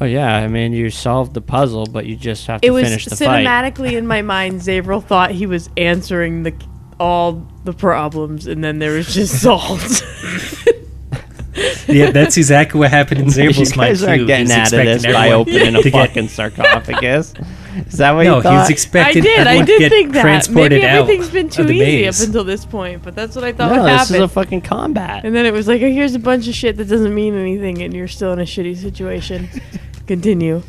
Oh yeah, I mean you solved the puzzle, but you just have to It was finish the fight. cinematically in my mind. Xavril thought he was answering all the problems, and then there was just salt. Yeah, that's exactly what happened in You Zabel's mind guys aren't too. getting He's out of this expecting by everyone opening a to get- fucking sarcophagus. Is that what No, you he was thought? expecting I everyone to did get think that. transported Maybe out everything's been too of the easy maze. up until this point, but that's what I thought No, would this happen. is a fucking combat. And then it was like, oh, here's a bunch of shit that doesn't mean anything, and you're still in a shitty situation. Continue.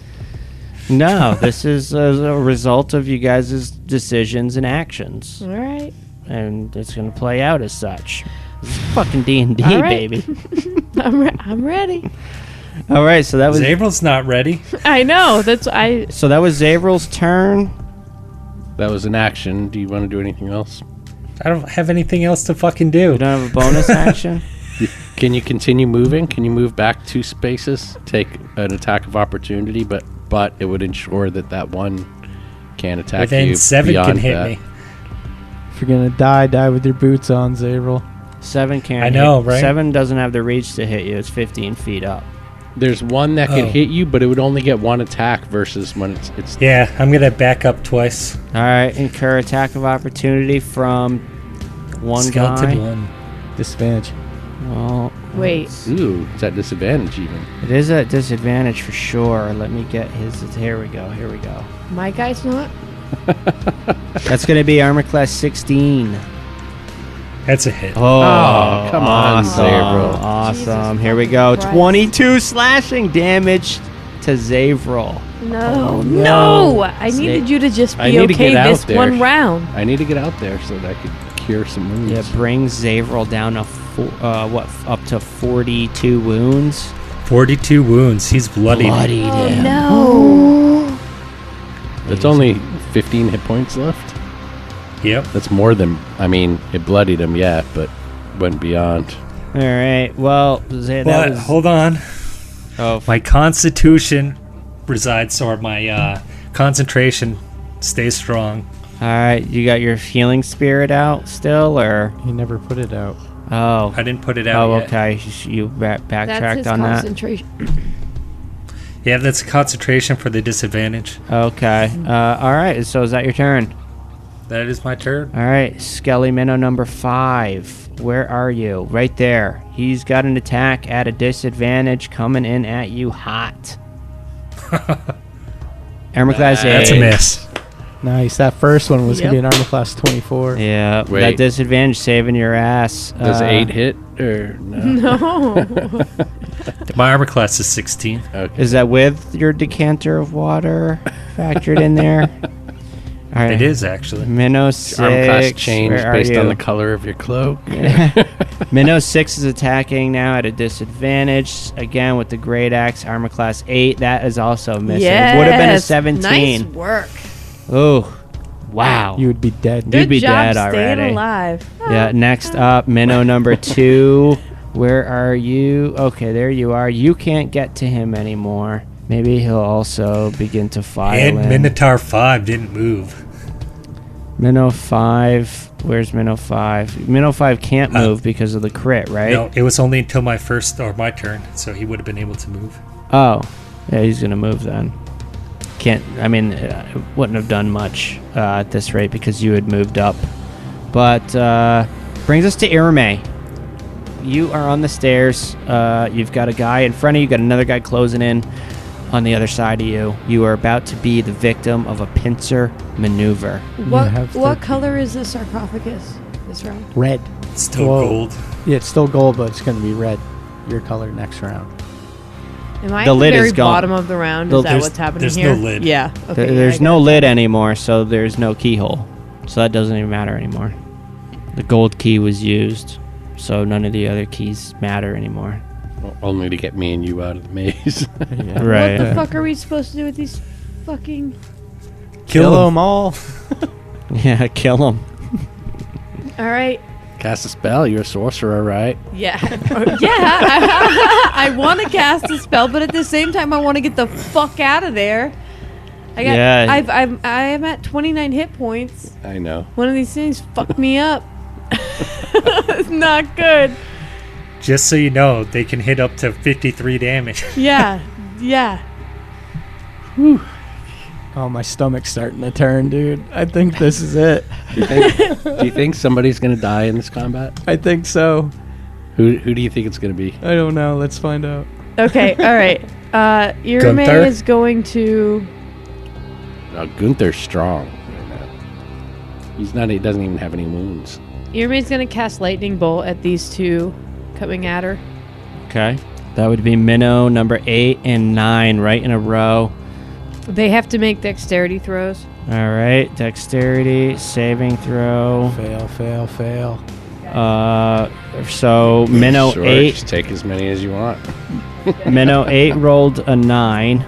No, this is a result of you guys' decisions and actions, All right. and it's going to play out as such. This is fucking D&D, All right. baby. I'm ready. All right, so that was Zabel's not ready. I know. That was Zavril's turn. That was an action. Do you want to do anything else? I don't have anything else to fucking do. You don't have a bonus action? Can you continue moving? Can you move back 2 spaces? Take an attack of opportunity, but it would ensure that one can't attack Within you. 7 can beyond hit that. me. If you're gonna die with your boots on, Xavril. 7 can't I know, hit. right? 7 doesn't have the reach to hit you. It's 15 feet up. There's one that could Oh. hit you, but it would only get 1 attack versus when it's Yeah, I'm gonna back up twice. All right, incur attack of opportunity from one Skeleton guy. one. Disadvantage. Well, Wait. ooh, it's at disadvantage even. it is at disadvantage for sure. Let me get his. Here we go. My guy's not. That's going to be armor class 16. That's a hit. Oh, come on, awesome. Xavril. Awesome. Jesus Here we go. Christ. 22 slashing damage to Xavril. No. I needed you to just I be need to okay get out this there. one round. I need to get out there so that I could cure some wounds. It brings Xavril down to up to 42 wounds. 42 wounds. He's bloodied. Bloodied him. No. That's only 15 hit points left. Yep. That's more than, I mean, it bloodied him, yeah, but went beyond. All right. Well, that But was. hold on. Oh, My constitution resides, or my concentration stays strong. all right. You got your healing spirit out still, or He never put it out. oh, I didn't put it out oh, yet. okay. You That's backtracked his on that. concentration. Yeah, that's concentration for the disadvantage. Okay. All right. So is that your turn? That is my turn. All right. Skelly Minnow number 5. Where are you? Right there. He's got an attack at a disadvantage coming in at you hot. Armor class 8. That's a miss. Nice. That first one was going to be Yep. an armor class 24. Yeah, Wait. that disadvantage saving your ass. Does 8 hit or no? No. My armor class is 16. Okay. Is that with your decanter of water factored in there? All right. It is, actually. Minnow 6. Armor class change where are based on you? the color of your cloak. Minnow 6 is attacking now at a disadvantage. Again, with the great axe, armor class 8. That is also missing. Yes. Would have been a 17. Nice work. Oh, wow. You would be dead. You'd Good be job dead already. staying alive. Yeah, next up, Minnow number 2. Where are you? Okay, there you are. You can't get to him anymore. Maybe he'll also begin to file And in. Minotaur 5 didn't move. Minnow 5. Where's Minnow 5? Minnow 5 can't move because of the crit, right? No, it was only until my turn, so he would have been able to move. Oh, yeah, he's gonna move then. Can't. I mean, it wouldn't have done much at this rate because you had moved up. But brings us to Irame. You are on the stairs. You've got a guy in front of you. Got another guy closing in on the other side of you. You are about to be the victim of a pincer maneuver. What color is the sarcophagus this round? Red. It's still Whoa. gold. Yeah, it's still gold, but it's going to be red. Your color next round. Am I The at the lid very is gone. bottom of the round? The- Is that There's- what's happening there's here? no lid. Yeah. Okay. There's yeah, I no got lid anymore, so there's no keyhole. So that doesn't even matter anymore. The gold key was used, so none of the other keys matter anymore. Only to get me and you out of the maze. Yeah. Right. What the fuck are we supposed to do with these fucking... Kill them all. Yeah, kill him. All right. Cast a spell. You're a sorcerer, right? Yeah. Yeah. I want to cast a spell, but at the same time, I want to get the fuck out of there. I got. Yeah. I'm at 29 hit points. I know. One of these things fucked me up. It's not good. Just so you know, they can hit up to 53 damage. Yeah. Yeah. Oh, my stomach's starting to turn, dude. I think this is it. Do you think somebody's going to die in this combat? I think so. Who do you think it's going to be? I don't know. Let's find out. Okay. All right. Irame Gunther? is going to. No, Gunther's strong right now. He's not. He doesn't even have any wounds. Irma's going to cast lightning bolt at these two coming at her. Okay. That would be Minnow number 8 and 9 right in a row. They have to make dexterity throws. All right. Dexterity, saving throw. Fail, fail, fail. So Minnow Sure, 8. just take as many as you want. Minnow 8 rolled a 9.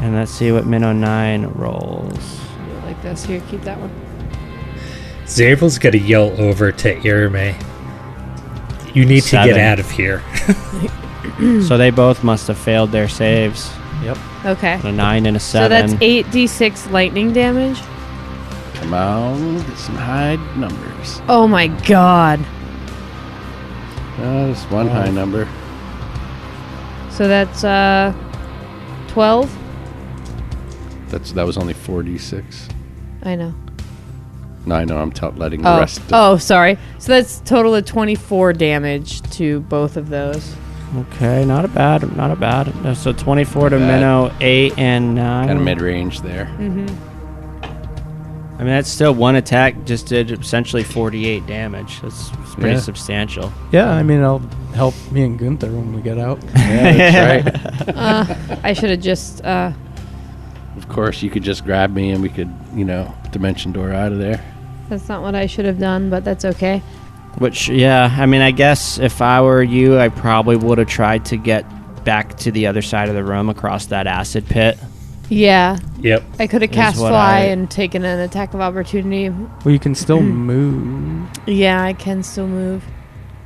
And let's see what Minnow 9 rolls. Like this. Here, keep that one. Xavril's got to yell over to Irame. You need to 7. get out of here. So they both must have failed their saves. Yep. Okay. A 9 and a 7. So that's 8d6 lightning damage. Come on, get some high numbers. Oh my god. Just one high number. So that's 12. That was only 4d6. I know. No, I know. I'm letting the rest. Oh, sorry. So that's total of 24 damage to both of those. Okay, not bad. So 24 to Not bad. Minnow, 8 and 9. Kind of mid-range there. Mm-hmm. I mean, that's still one attack, just did essentially 48 damage. That's pretty Yeah. substantial. Yeah, I mean, it'll help me and Gunther when we get out. Yeah, that's right. I should have just... Of course, you could just grab me and we could, dimension door out of there. that's not what I should have done, but that's okay. Which, yeah, I mean, I guess if I were you, I probably would have tried to get back to the other side of the room across that acid pit. Yeah. Yep. I could have Is cast what fly I- and taken an attack of opportunity. Well, you can still move. Yeah, I can still move.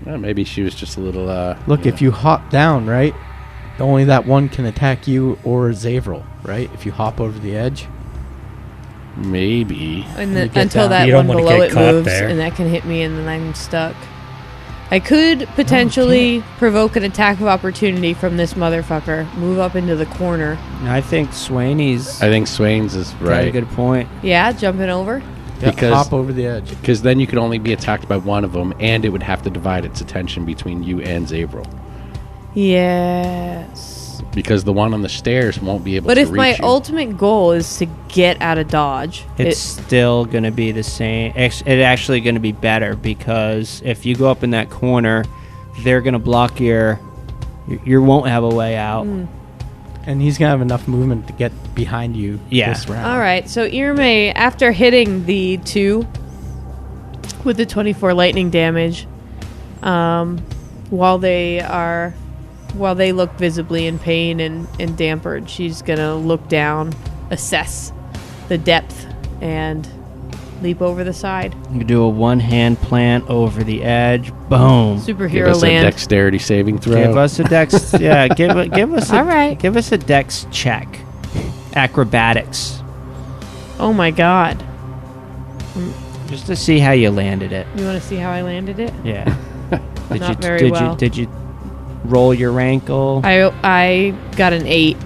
Well, maybe she was just a little. Look, if you hop down, right? Only that one can attack you or Xavril, right? If you hop over the edge. Maybe. And You then, get until down. that You don't one wanna below get it caught moves, there. and that can hit me, and then I'm stuck. I could potentially provoke an attack of opportunity from this motherfucker. Move up into the corner. I think Swaney's I think Swain's is got a right. good point. Yeah, jumping over. Because hop over the edge. Because then you could only be attacked by one of them, and it would have to divide its attention between you and Xavril. Yes. Because the one on the stairs won't be able But to if reach my you. ultimate goal is to get out of dodge, It's still going to be the same. It's actually going to be better because if you go up in that corner, they're going to block you won't have a way out. And he's going to have enough movement to get behind you Yeah. this round. all right. So Irme, after hitting the 2 with the 24 lightning damage, while they look visibly in pain and dampered, she's gonna look down, assess the depth, and leap over the side. You do a one-hand plant over the edge. Boom. Give Superhero us a land. dexterity saving throw. Give us a dex. Yeah, give us. All right. Give us a dex check. Acrobatics, Oh my god. just to see how you landed it. You want to see how I landed it? Yeah. Not very well. Did you roll your ankle? I got an 8,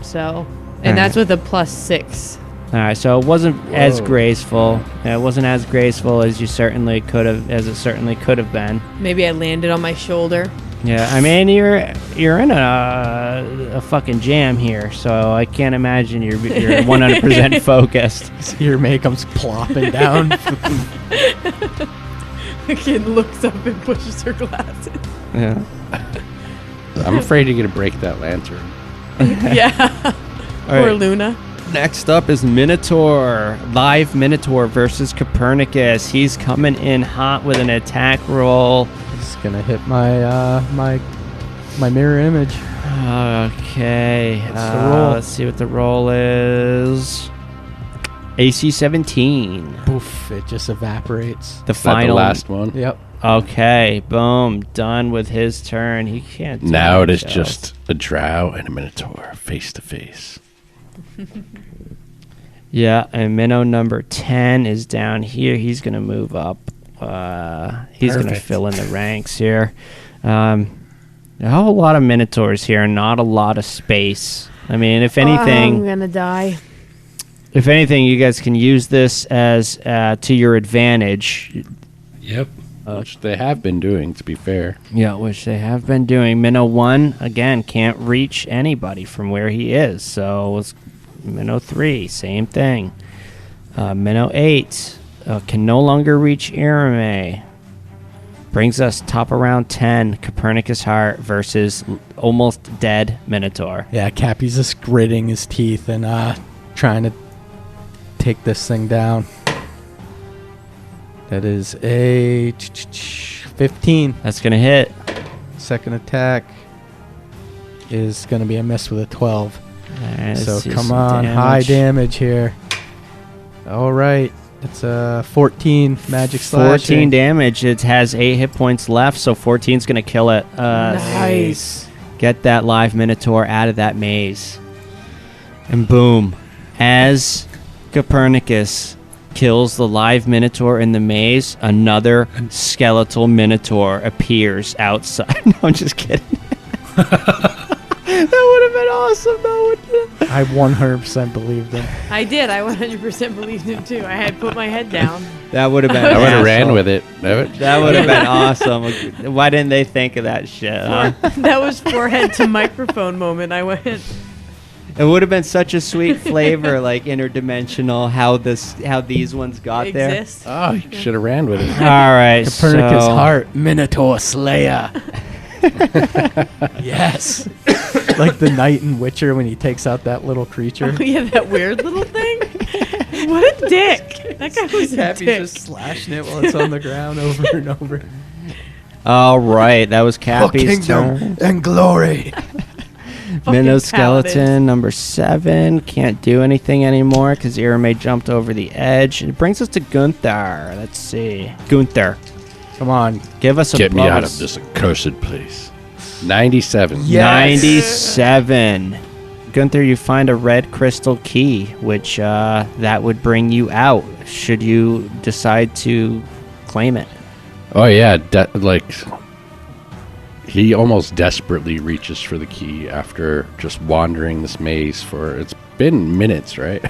so, and that's with a +6. All right, so it wasn't as Whoa. graceful. It wasn't as graceful as it certainly could have been. Maybe I landed on my shoulder. Yeah, I mean you're in a fucking jam here, so I can't imagine you're 100% focused. Here May comes plopping down. The kid looks up and pushes her glasses. Yeah. I'm afraid you're going to break that lantern. Yeah. All Poor right. Luna. Next up is Minotaur. Live Minotaur versus Copernicus. He's coming in hot with an attack roll. It's going to hit my my mirror image. Okay. What's the roll? Let's see what the roll is. AC 17. Poof, it just evaporates. The Is that final. the last one? Yep. Okay. Boom. Done with his turn. He can't do Now it much is else. just a drow and a minotaur face to face. Yeah, and Minnow number 10 is down here. He's going to move up. He's going to Perfect. fill in the ranks here. A whole lot of Minotaurs here, not a lot of space. I mean, if I'm anything, gonna die. you guys can use this as to your advantage. Yep. Which they have been doing, to be fair. Yeah, which they have been doing. Minnow 1, again, can't reach anybody from where he is. So it's Minnow 3, same thing. Minnow 8 can no longer reach Irame. Brings us top of round 10, Copernicus Heart versus almost dead Minotaur. Yeah, Cappy's just gritting his teeth and trying to take this thing down. That is a 15. That's going to hit. Second attack is going to be a miss with a 12. All right, So let's see come some on, high damage here. All right, it's a 14 magic slashing. 14 damage. It has 8 hit points left, so 14's going to kill it. Nice. Get that live Minotaur out of that maze. And boom. As Copernicus kills the live Minotaur in the maze, another skeletal Minotaur appears outside. No, I'm just kidding. That would have been awesome, though, wouldn't it? I 100% believed him. I did. I 100% believed him too. I had put my head down. That would have been I would have ran awesome. with it. That would have been awesome. Why didn't they think of that shit, huh? That was forehead to microphone moment. I went. It would have been such a sweet flavor, like interdimensional, how these ones got there. Exist. Oh, you should have ran with it. All right, Copernicus so, Heart, Minotaur Slayer. Yes. Like the knight in Witcher when he takes out that little creature. Oh yeah, that weird little thing. What a dick! That guy was a Cappy's dick. just slashing it while it's on the ground over and over. All right, that was Cappy's turn. and glory. Minnow paladins. skeleton number 7 can't do anything anymore because Irame jumped over the edge. It brings us to Gunther. Let's see, Gunther, Come on. give us a Get me bonus. out of this accursed place. 97. Yes. 97. Gunther, you find a red crystal key, which that would bring you out should you decide to claim it. Oh, yeah. He almost desperately reaches for the key after just wandering this maze for, it's been minutes, right?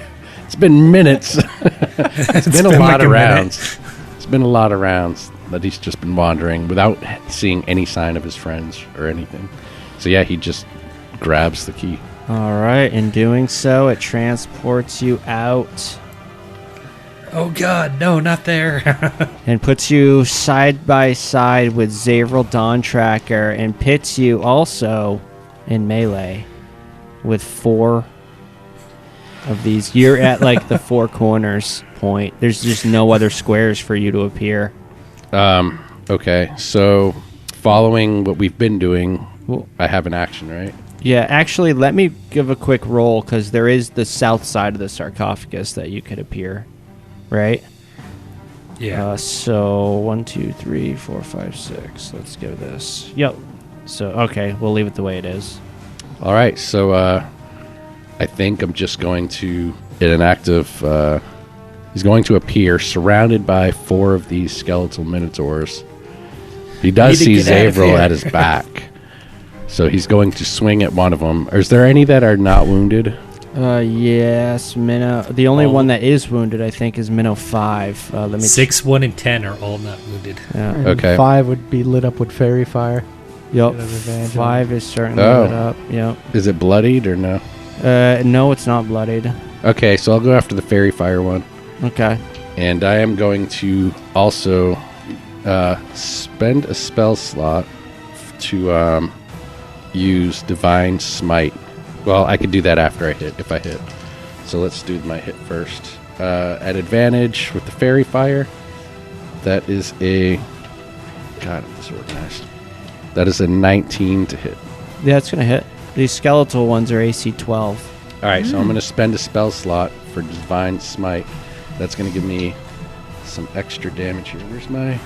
It's been minutes. It's been a lot of rounds. It's been a lot of rounds that he's just been wandering without seeing any sign of his friends or anything. So yeah, he just grabs the key. All right. In doing so, it transports you out Oh God, no, not there. and puts you side by side with Xavril Dawn Tracker and pits you also in melee with 4 of these. You're at like the 4 corners point. There's just no other squares for you to appear. Okay, so following what we've been doing, I have an action, right? Yeah, actually, let me give a quick roll because there is the south side of the sarcophagus that you could appear, right? Yeah. So 1, 2, 3, 4, 5, 6. Let's give this. Yep. So okay, we'll leave it the way it is. All right, so I think I'm just going to, in an act of, he's going to appear surrounded by 4 of these skeletal minotaurs. He does see Xavril at his back, so he's going to swing at one of them. Is there any that are not wounded? Yes, Minnow. The only one that is wounded, I think, is Minnow 5. Let me 6, 1, and 10 are all not wounded. Yeah. And Okay. 5 would be lit up with fairy fire. Yep. Bit of advantage 5 is certainly Oh. lit up. Yep. Is it bloodied or no? No, it's not bloodied. Okay, so I'll go after the fairy fire one. Okay. And I am going to also spend a spell slot to use Divine Smite. Well, I could do that after I hit, if I hit. So let's do my hit first. At advantage with the fairy fire, that is a... God, I'm disorganized. That is a 19 to hit. Yeah, it's going to hit. These skeletal ones are AC 12. All right, so I'm going to spend a spell slot for Divine Smite. That's going to give me some extra damage here. Where's my...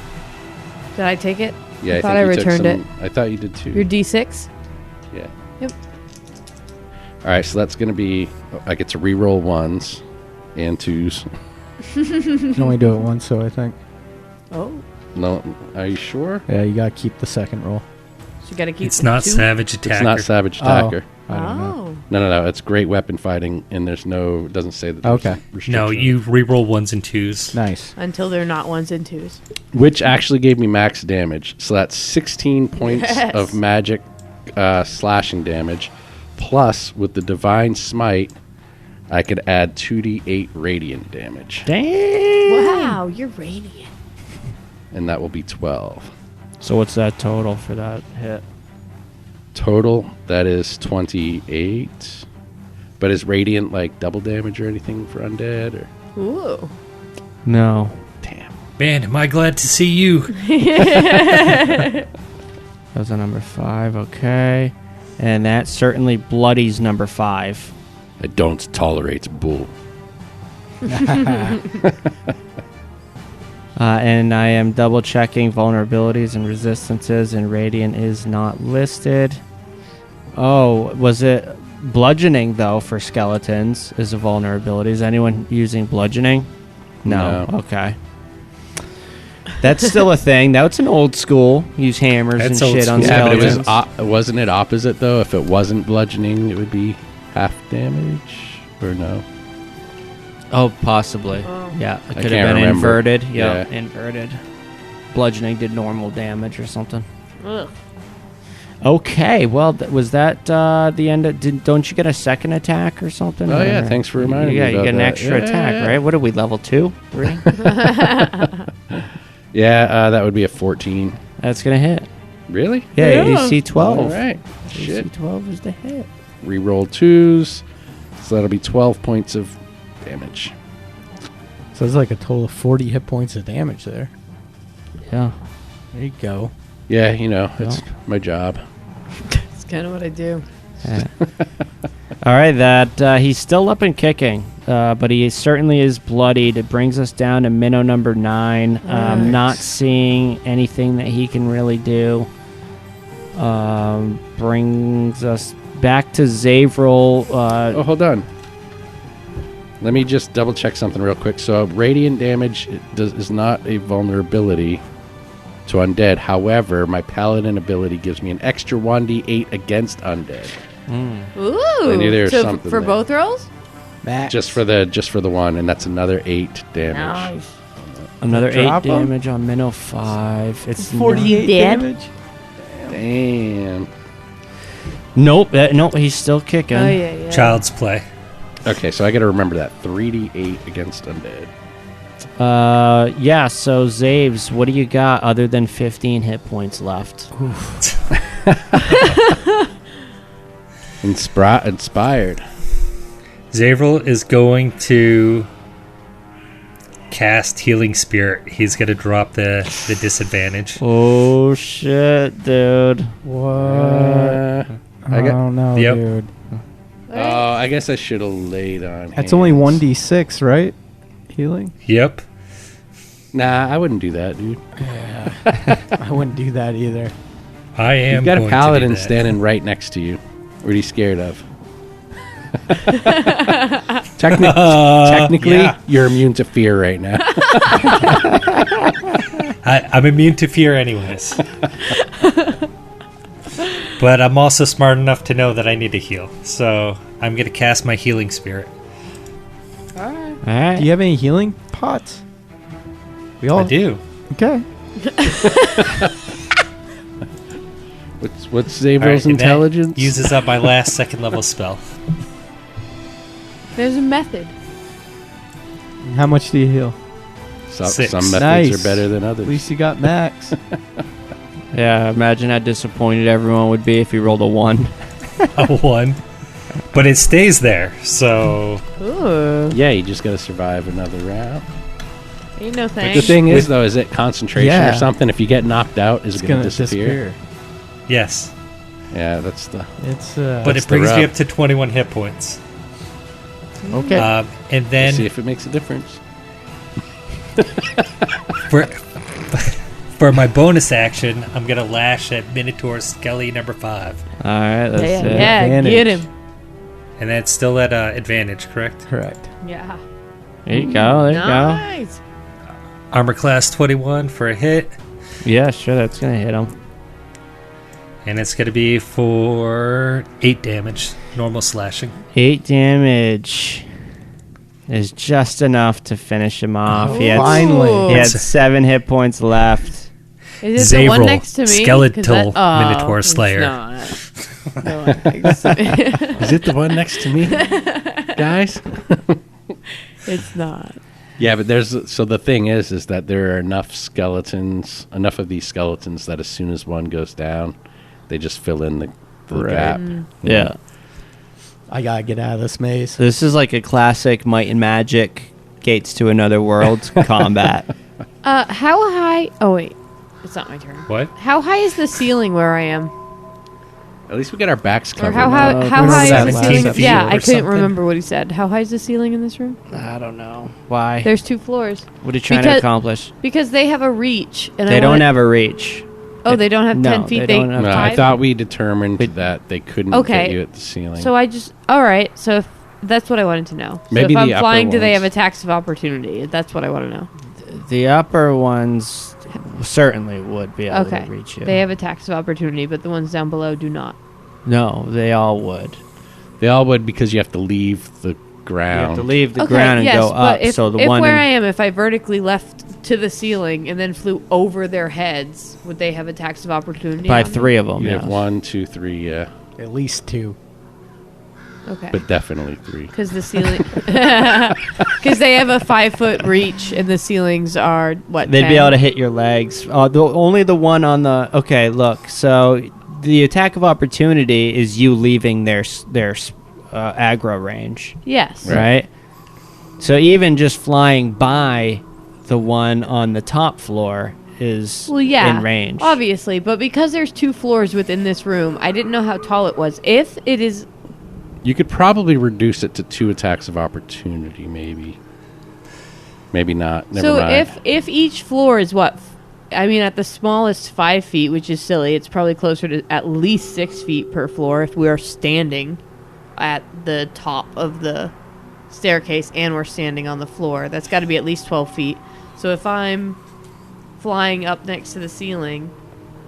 Did I take it? Yeah, I thought I think you took returned it. I thought you did too. Your D6? Yeah. Yep. All right, so that's going to be... I get to reroll 1s and 2s. You can only do it once, so I think. Oh. No, are you sure? Yeah, you gotta keep the second roll. So you gotta keep It's not 2? Savage Attacker. It's not Savage Attacker. I don't know. Oh. No. It's great weapon fighting, and there's no... It doesn't say that there's Okay. restriction. No, you reroll 1s and 2s. Nice. Until they're not 1s and 2s. Which actually gave me max damage. So that's 16 points Yes. of magic slashing damage. Plus, with the Divine Smite, I could add 2d8 radiant damage. Damn. Wow, you're radiant. And that will be 12. So what's that total for that hit? Total, that is 28. But is radiant like double damage or anything for undead? Or Ooh. No. damn. Man, am I glad to see you. That was a number 5. Okay. And that certainly bloodies number 5. I don't tolerate bull. And I am double checking vulnerabilities and resistances, and Radiant is not listed. Oh, was it bludgeoning, though, for skeletons is a vulnerability? Is anyone using bludgeoning? No. Okay. That's still a thing. That's an old school. Use hammers That's and old shit on school. Yeah, but skeletons. it was wasn't it opposite though? If it wasn't bludgeoning, it would be half damage, or no? Oh, possibly. Oh. Yeah, it could have can't been remember. inverted. Yeah. Inverted. Bludgeoning did normal damage or something. Ugh. Okay, well, was that the end of... Don't you get a second attack or something? Oh yeah, Or- thanks for reminding me. Yeah, you about get an that. extra Yeah, attack, yeah. right? What are we, level 2? 3? Yeah, that would be a 14. That's going to hit. Really? Yeah, Yeah. AC 12. All right. AC Shit. 12 is the hit. Reroll 2s, so that'll be 12 points of damage. So it's like a total of 40 hit points of damage there. Yeah. There you go. Yeah, it's my job. That's kind of what I do. All right, that he's still up and kicking, but he certainly is bloodied. It brings us down to minnow number 9. Not seeing anything that he can really do. Brings us back to Xavril. Oh, hold on. Let me just double check something real quick. So, radiant damage is not a vulnerability to undead. However, my paladin ability gives me an extra 1d8 against undead. Ooh. I knew there was so something for there. both rolls? Max. Just for the one, and that's another 8 damage. Another 8 Drop him? damage on minnow 5. It's 48 Dead? damage. Damn. Nope, nope, he's still kicking. Oh yeah. Child's play. Okay, so I got to remember that 3d8 against undead. Yeah, so Zaves, what do you got other than 15 hit points left? Inspired. Xavril is going to cast Healing Spirit. He's going to drop the disadvantage. Oh shit, dude. What? I got- don't know, Yep. dude. Oh, I guess I should have laid on. That's only hands. 1d6, right? Healing? Yep. Nah, I wouldn't do that, dude. I wouldn't do that either. I am. You've got going a paladin to do that. standing right next to you. What are you scared of? Technically, yeah. you're immune to fear right now. I'm immune to fear, anyways. But I'm also smart enough to know that I need to heal. So I'm going to cast my Healing Spirit. All right. All right. Do you have any healing pots? We all I do. Okay. What's Xavril's All right, and that intelligence? uses up my last second level spell. There's a method. How much do you heal? Some 6. methods Nice. are better than others. At least you got max. Yeah, imagine how disappointed everyone would be if he rolled a 1. A 1. But it stays there, so... Ooh. Yeah, you just got to survive another round. Ain't no The thanks. thing is, though, is it concentration Yeah. or something? If you get knocked out, is It's it going gonna to disappear? Yes. Yeah, that's the. It's But That's it the brings me rub. up to 21 hit points. okay. And We'll then see if it makes a difference. for my bonus action, I'm going to lash at Minotaur Skelly number 5. All right, that's it. Yeah, Advantage. get him. And that's still at advantage, correct? Correct. Yeah. There you go. There you Nice. Armor class 21 for a hit. go. Yeah, sure, that's going to hit him. And it's going to be for 8 damage. Normal slashing. 8 damage is just enough to finish him off. He had, Finally. he had 7 hit points left. Is it the one Xavril, next to me? 'Cause skeletal Minotaur it's Slayer. not. No, it's, Is it the one next to me, guys? it's not. Yeah, but so the thing is that there are enough of these skeletons that as soon as one goes down, they just fill in the gap. Yeah. I gotta get out of this maze. This is like a classic Might and Magic Gates to Another World combat. How high? Oh wait, it's not my turn. What? How high is the ceiling where I am? At least we get our backs Or covered. how now. high? How we high is said the last ceiling? episode. Yeah, Or I couldn't something. remember what he said. How high is the ceiling in this room? I don't know. Why? There's 2 floors What are you trying to because- accomplish? because they have a reach, and They don't have a reach. Oh, they don't have 10 No, feet. they don't have No, I 5? thought we determined that they couldn't Okay. get you at the ceiling. So I just all right. So if, that's what I wanted to know. Maybe so if the I'm upper flying, do they ones. have a tax of opportunity? That's what I want to know. The upper ones certainly would be able Okay, to reach you. they have a tax of opportunity, but the ones down below do not. No, they all would. They all would, because you have to leave the You ground. have to leave the Okay, ground and yes, go but up. if, So the if one where I in, am, if I vertically left to the ceiling and then flew over their heads, would they have a tax of opportunity? by on me? 3 of them. You Yeah. have 1, 2, 3, yeah, At least 2. Okay. but definitely 3. Because the ceiling, because they have a 5-foot reach, and the ceilings are what? They'd 10? be able to hit your legs. Only the one on the. Okay, look. So the attack of opportunity is you leaving their aggro range, Yes. right? So even just flying by the one on the top floor is Well, yeah, in range. obviously, but because there's 2 floors within this room, I didn't know how tall it was. If it is, You could probably reduce it to 2 attacks of opportunity, maybe. Maybe not. Never so mind. if each floor is what? I mean, at the smallest 5 feet, which is silly, it's probably closer to at least 6 feet per floor if we are standing at the top of the staircase and we're standing on the floor. That's got to be at least 12 feet. So if I'm flying up next to the ceiling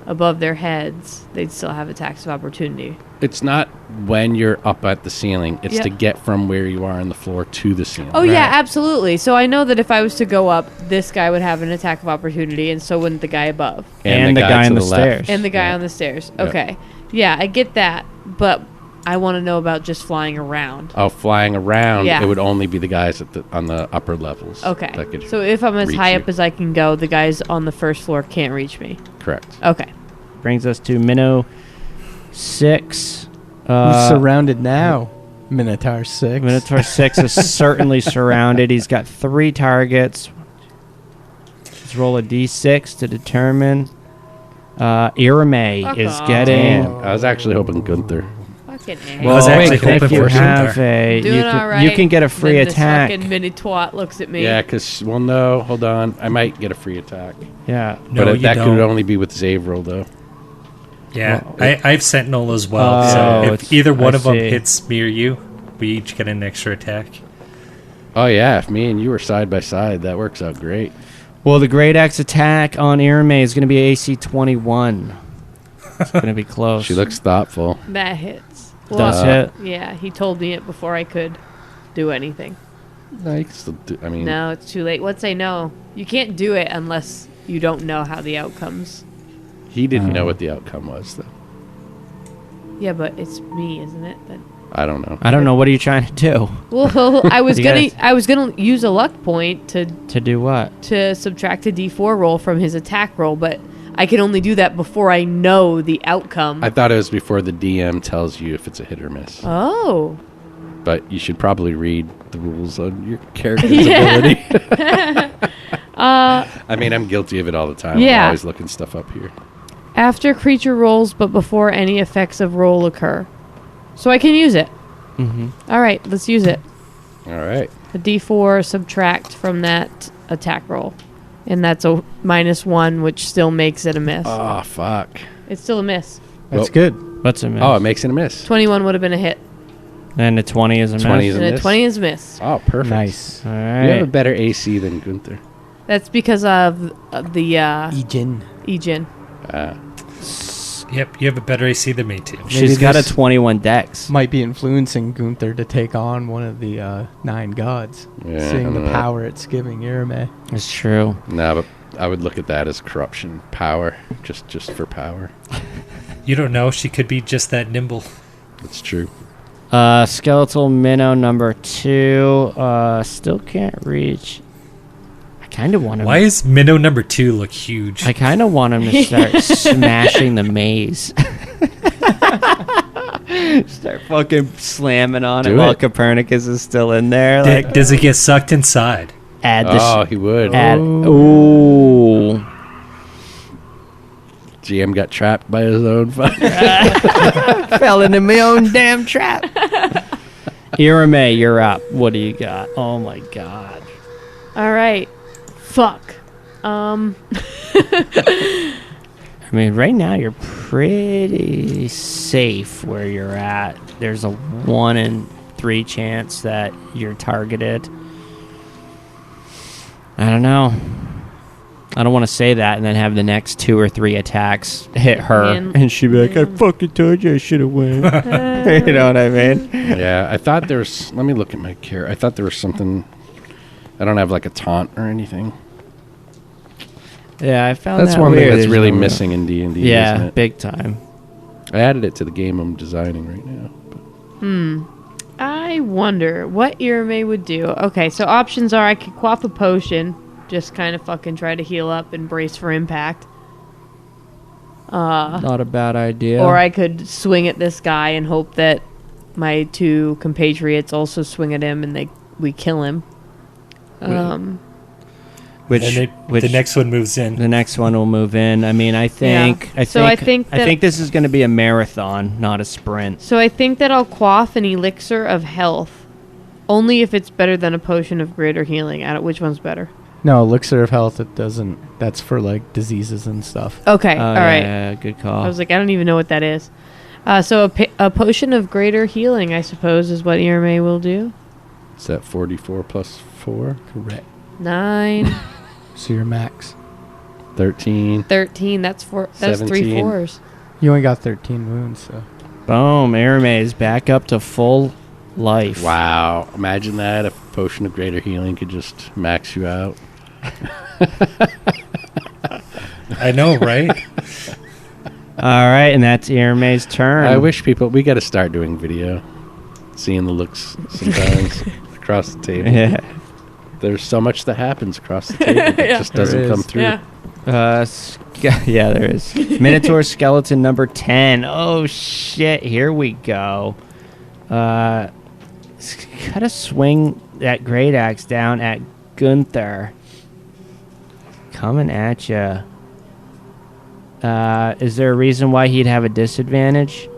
above their heads, they'd still have a tax of opportunity. It's not when you're up at the ceiling. It's Yeah. to get from where you are on the floor to the ceiling. Oh, yeah, absolutely. So I know that if I was to go up, this guy would have an attack of opportunity, and so wouldn't the guy above. And the guy to on the left. stairs. And the guy Yeah. on the stairs. Yeah. Okay. Yeah, I get that, but I want to know about just flying around. Oh, flying around, Yeah. it would only be the guys on the upper levels. Okay. that could So if I'm as reach high you. up as I can go, the guys on the first floor can't reach me. Correct. Okay. Brings us to Minnow 6. Who's surrounded now? Minotaur 6. Minotaur 6 is certainly surrounded. He's got 3 targets. Let's roll a d6 to determine. Irame Fuck is off. getting... Damn, I was actually hoping Gunther. Fucking A. Well, I was actually if hoping you for have Gunther. a... Doing You can, all right. you can get a free Then attack. This fucking mini twat looks at me. Yeah, because, well, no, hold on. I might get a free attack. Yeah. No, but you that don't. could only be with Xavril, though. Yeah, I have Sentinel as well. Oh, So if it's- either one I of them see. hits me or you, we each get an extra attack. Oh, yeah, if me and you were side by side, that works out great. Well, the Great Axe attack on Irame is going to be AC 21. It's going to be close. She looks thoughtful. That hits. Does hit? Yeah, he told me it before I could do anything. No, you can still do, I mean, No, it's too late. Let's say no. You can't do it unless you don't know how the outcomes. he didn't know what the outcome was, though. Yeah, but it's me, isn't it? Then. I don't know. I don't know. What are you trying to do? Well, I was You gonna guys- I was gonna use a luck point To do what? to subtract a d4 roll from his attack roll, but I can only do that before I know the outcome. I thought it was before the DM tells you if it's a hit or miss. Oh. But you should probably read the rules on your character's Yeah. ability. I mean, I'm guilty of it all the time. Yeah. I'm always looking stuff up here. After creature rolls, but before any effects of roll occur. So I can use it. Mm-hmm. All right, let's use it. All right. A d4 subtract from that attack roll. And that's a -1, which still makes it a miss. Oh, fuck. It's still a miss. That's Well- good. What's a miss? Oh, it makes it a miss. 21 would have been a hit. And a 20 is a miss. 20 is a And a miss. 20 is a miss. Oh, perfect. Nice. All You have a right. better AC than Gunther. That's because of the Ejin. Ejin. Yep, you have a better AC than me too. She's Maybe got a this 21 dex. Might be influencing Gunther to take on one of the 9 gods. Yeah, I Seeing the don't know. power it's giving Irame. It's true. No, but I would look at that as corruption. Power. Just for power. You don't know. She could be just that nimble. That's true. Skeletal Minnow number 2. Still can't reach. I kind of want him. Why is Minnow number 2 look huge? I kind of want him to start smashing the maze. Start fucking slamming on it Do while it. Copernicus is still in there. Like, Does it get sucked inside? add this. Oh, he would. Ooh. GM got trapped by his own fire. Fell into my own damn trap. Irame, you're up. What do you got? Oh my god. All right. Fuck. I mean, right now you're pretty safe where you're at. There's a 1 in 3 chance that you're targeted. I don't know. I don't want to say that and then have the next 2 or 3 attacks hit her, and she'd be like, "I fucking told you I should have won." You know what I mean? Yeah, I thought there's. Let me look at my care. I thought there was something. I don't have like a taunt or anything. Yeah, I found That's that one thing weird. that's There's really no- missing in D&D. Yeah, isn't it? big time. I added it to the game I'm designing right now. I wonder what Irame would do. Okay, so options are I could quaff a potion, just kind of fucking try to heal up and brace for impact. Not a bad idea. Or I could swing at this guy and hope that my 2 compatriots also swing at him and we kill him. which The next one moves in. the next one will move in. I mean, I think So I think that- this is going to be a marathon, not a sprint. So I think that I'll quaff an elixir of health, only if it's better than a potion of greater healing. Which one's better? No, elixir of health, it doesn't. That's for like diseases and stuff. Okay, Oh, all right. yeah, good call. I was like, I don't even know what that is. So a potion of greater healing, I suppose, is what Irame will do. Is that 44 plus 4? Correct. 9, So you're max. 13. 13. That's 3 17. 4s. You only got 13 wounds, so. Boom. Airmaze back up to full life. Wow. Imagine that if a potion of greater healing could just max you out. I know, right? All right, and that's Airmaze's turn. I wish we got to start doing video. Seeing the looks sometimes across the table. Yeah. There's so much that happens across the table that just doesn't come through. Yeah. Yeah, there is. Minotaur skeleton number 10. Oh, shit. Here we go. Gotta swing that great axe down at Gunther. Coming at you. Is there a reason why he'd have a disadvantage?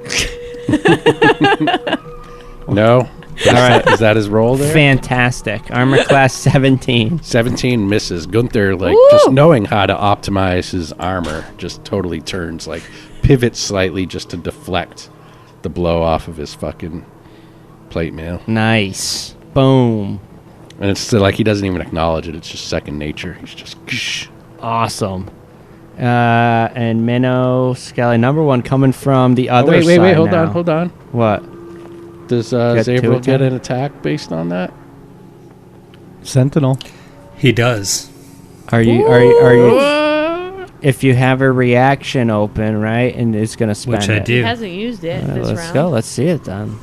No. All right. Is that his roll there? Fantastic. Armor class 17. 17 misses. Gunther, Woo! just knowing how to optimize his armor, just totally turns, pivots slightly just to deflect the blow off of his fucking plate mail. Nice. Boom. And it's still he doesn't even acknowledge it. It's just second nature. He's just... Awesome. And Minnow Skelly number 1 coming from the other side. Wait, hold now. on. What? Does Get Xavril to get it, an attack based on that? Sentinel. He does. Are you if you have a reaction open, right, and it's going to spend Which I it. He do. hasn't used it this Let's round. go. Let's see it then.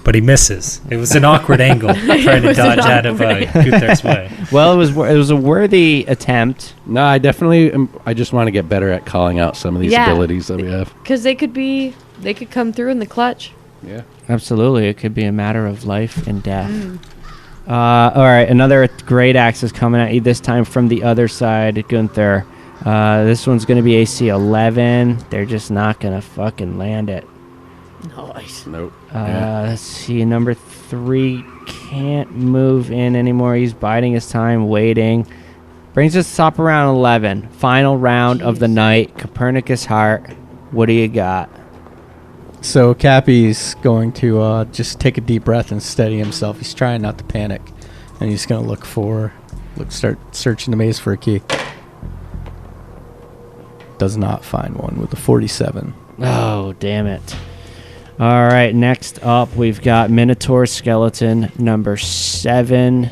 But he misses. It was an awkward angle trying to was an dodge out of Gunther's way. Well, it was a worthy attempt. No, I just want to get better at calling out some of these abilities that we have. Because they could come through in the clutch. Yeah. Absolutely. It could be a matter of life and death. All right. Another great axe is coming at you, this time from the other side, Gunther. This one's going to be AC 11. They're just not going to fucking land it. Nice. Nope. Let's see. Number 3 can't move in anymore. He's biding his time, waiting. Brings us top around 11. Final round of the night. Copernicus Heart. What do you got? So Cappy's going to just take a deep breath and steady himself. He's trying not to panic, and he's going to start searching the maze for a key. Does not find one with a 47. Oh, damn it. All right, next up, we've got Minotaur Skeleton number 7.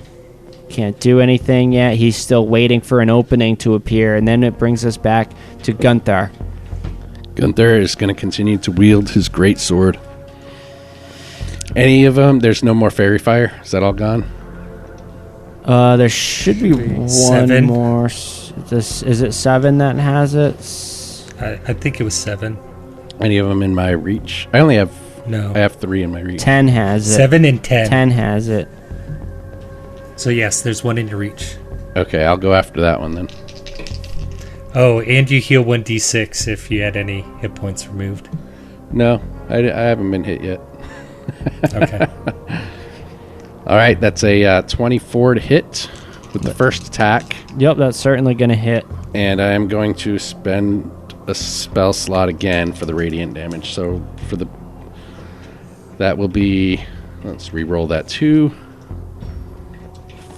Can't do anything yet. He's still waiting for an opening to appear, and then it brings us back to Gunther. Gunther is going to continue to wield his great sword. Any of them? There's no more fairy fire. Is that all gone? There should be one 7. more. Is it 7 that has it? I think it was 7. Any of them in my reach? I only have. No. I have 3 in my reach. 10 has it. 7 and 10. 10 has it. So yes, there's one in your reach. Okay, I'll go after that one then. Oh, and you heal 1d6 if you had any hit points removed. No, I haven't been hit yet. Okay. All right, that's a 24 to hit with the first attack. Yep, that's certainly going to hit. And I am going to spend a spell slot again for the radiant damage. So that will be, let's re-roll that 2.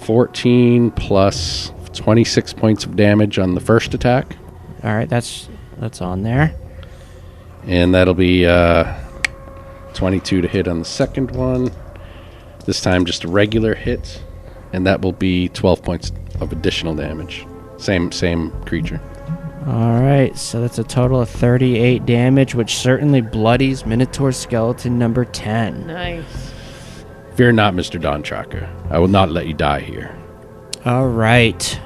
14 plus 26 points of damage on the first attack. All right, that's on there. And that'll be 22 to hit on the second one. This time just a regular hit. And that will be 12 points of additional damage. Same creature. All right, so that's a total of 38 damage, which certainly bloodies Minotaur Skeleton number 10. Nice. Fear not, Mr. Don Tracker. I will not let you die here. All right.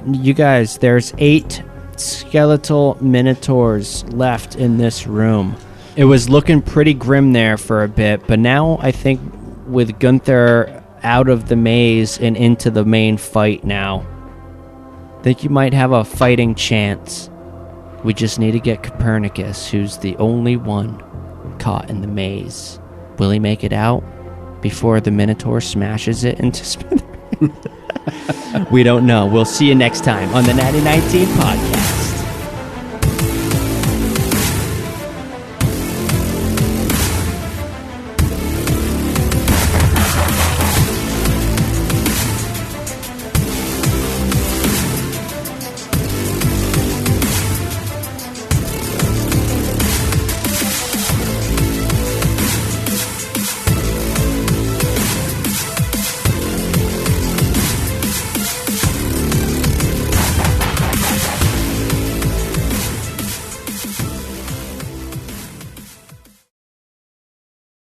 You guys, there's 8 skeletal minotaurs left in this room. It was looking pretty grim there for a bit, but now I think with Gunther out of the maze and into the main fight now, I think you might have a fighting chance. We just need to get Copernicus, who's the only one caught in the maze. Will he make it out before the Minotaur smashes it into smithereens? We don't know. We'll see you next time on the 9019 podcast.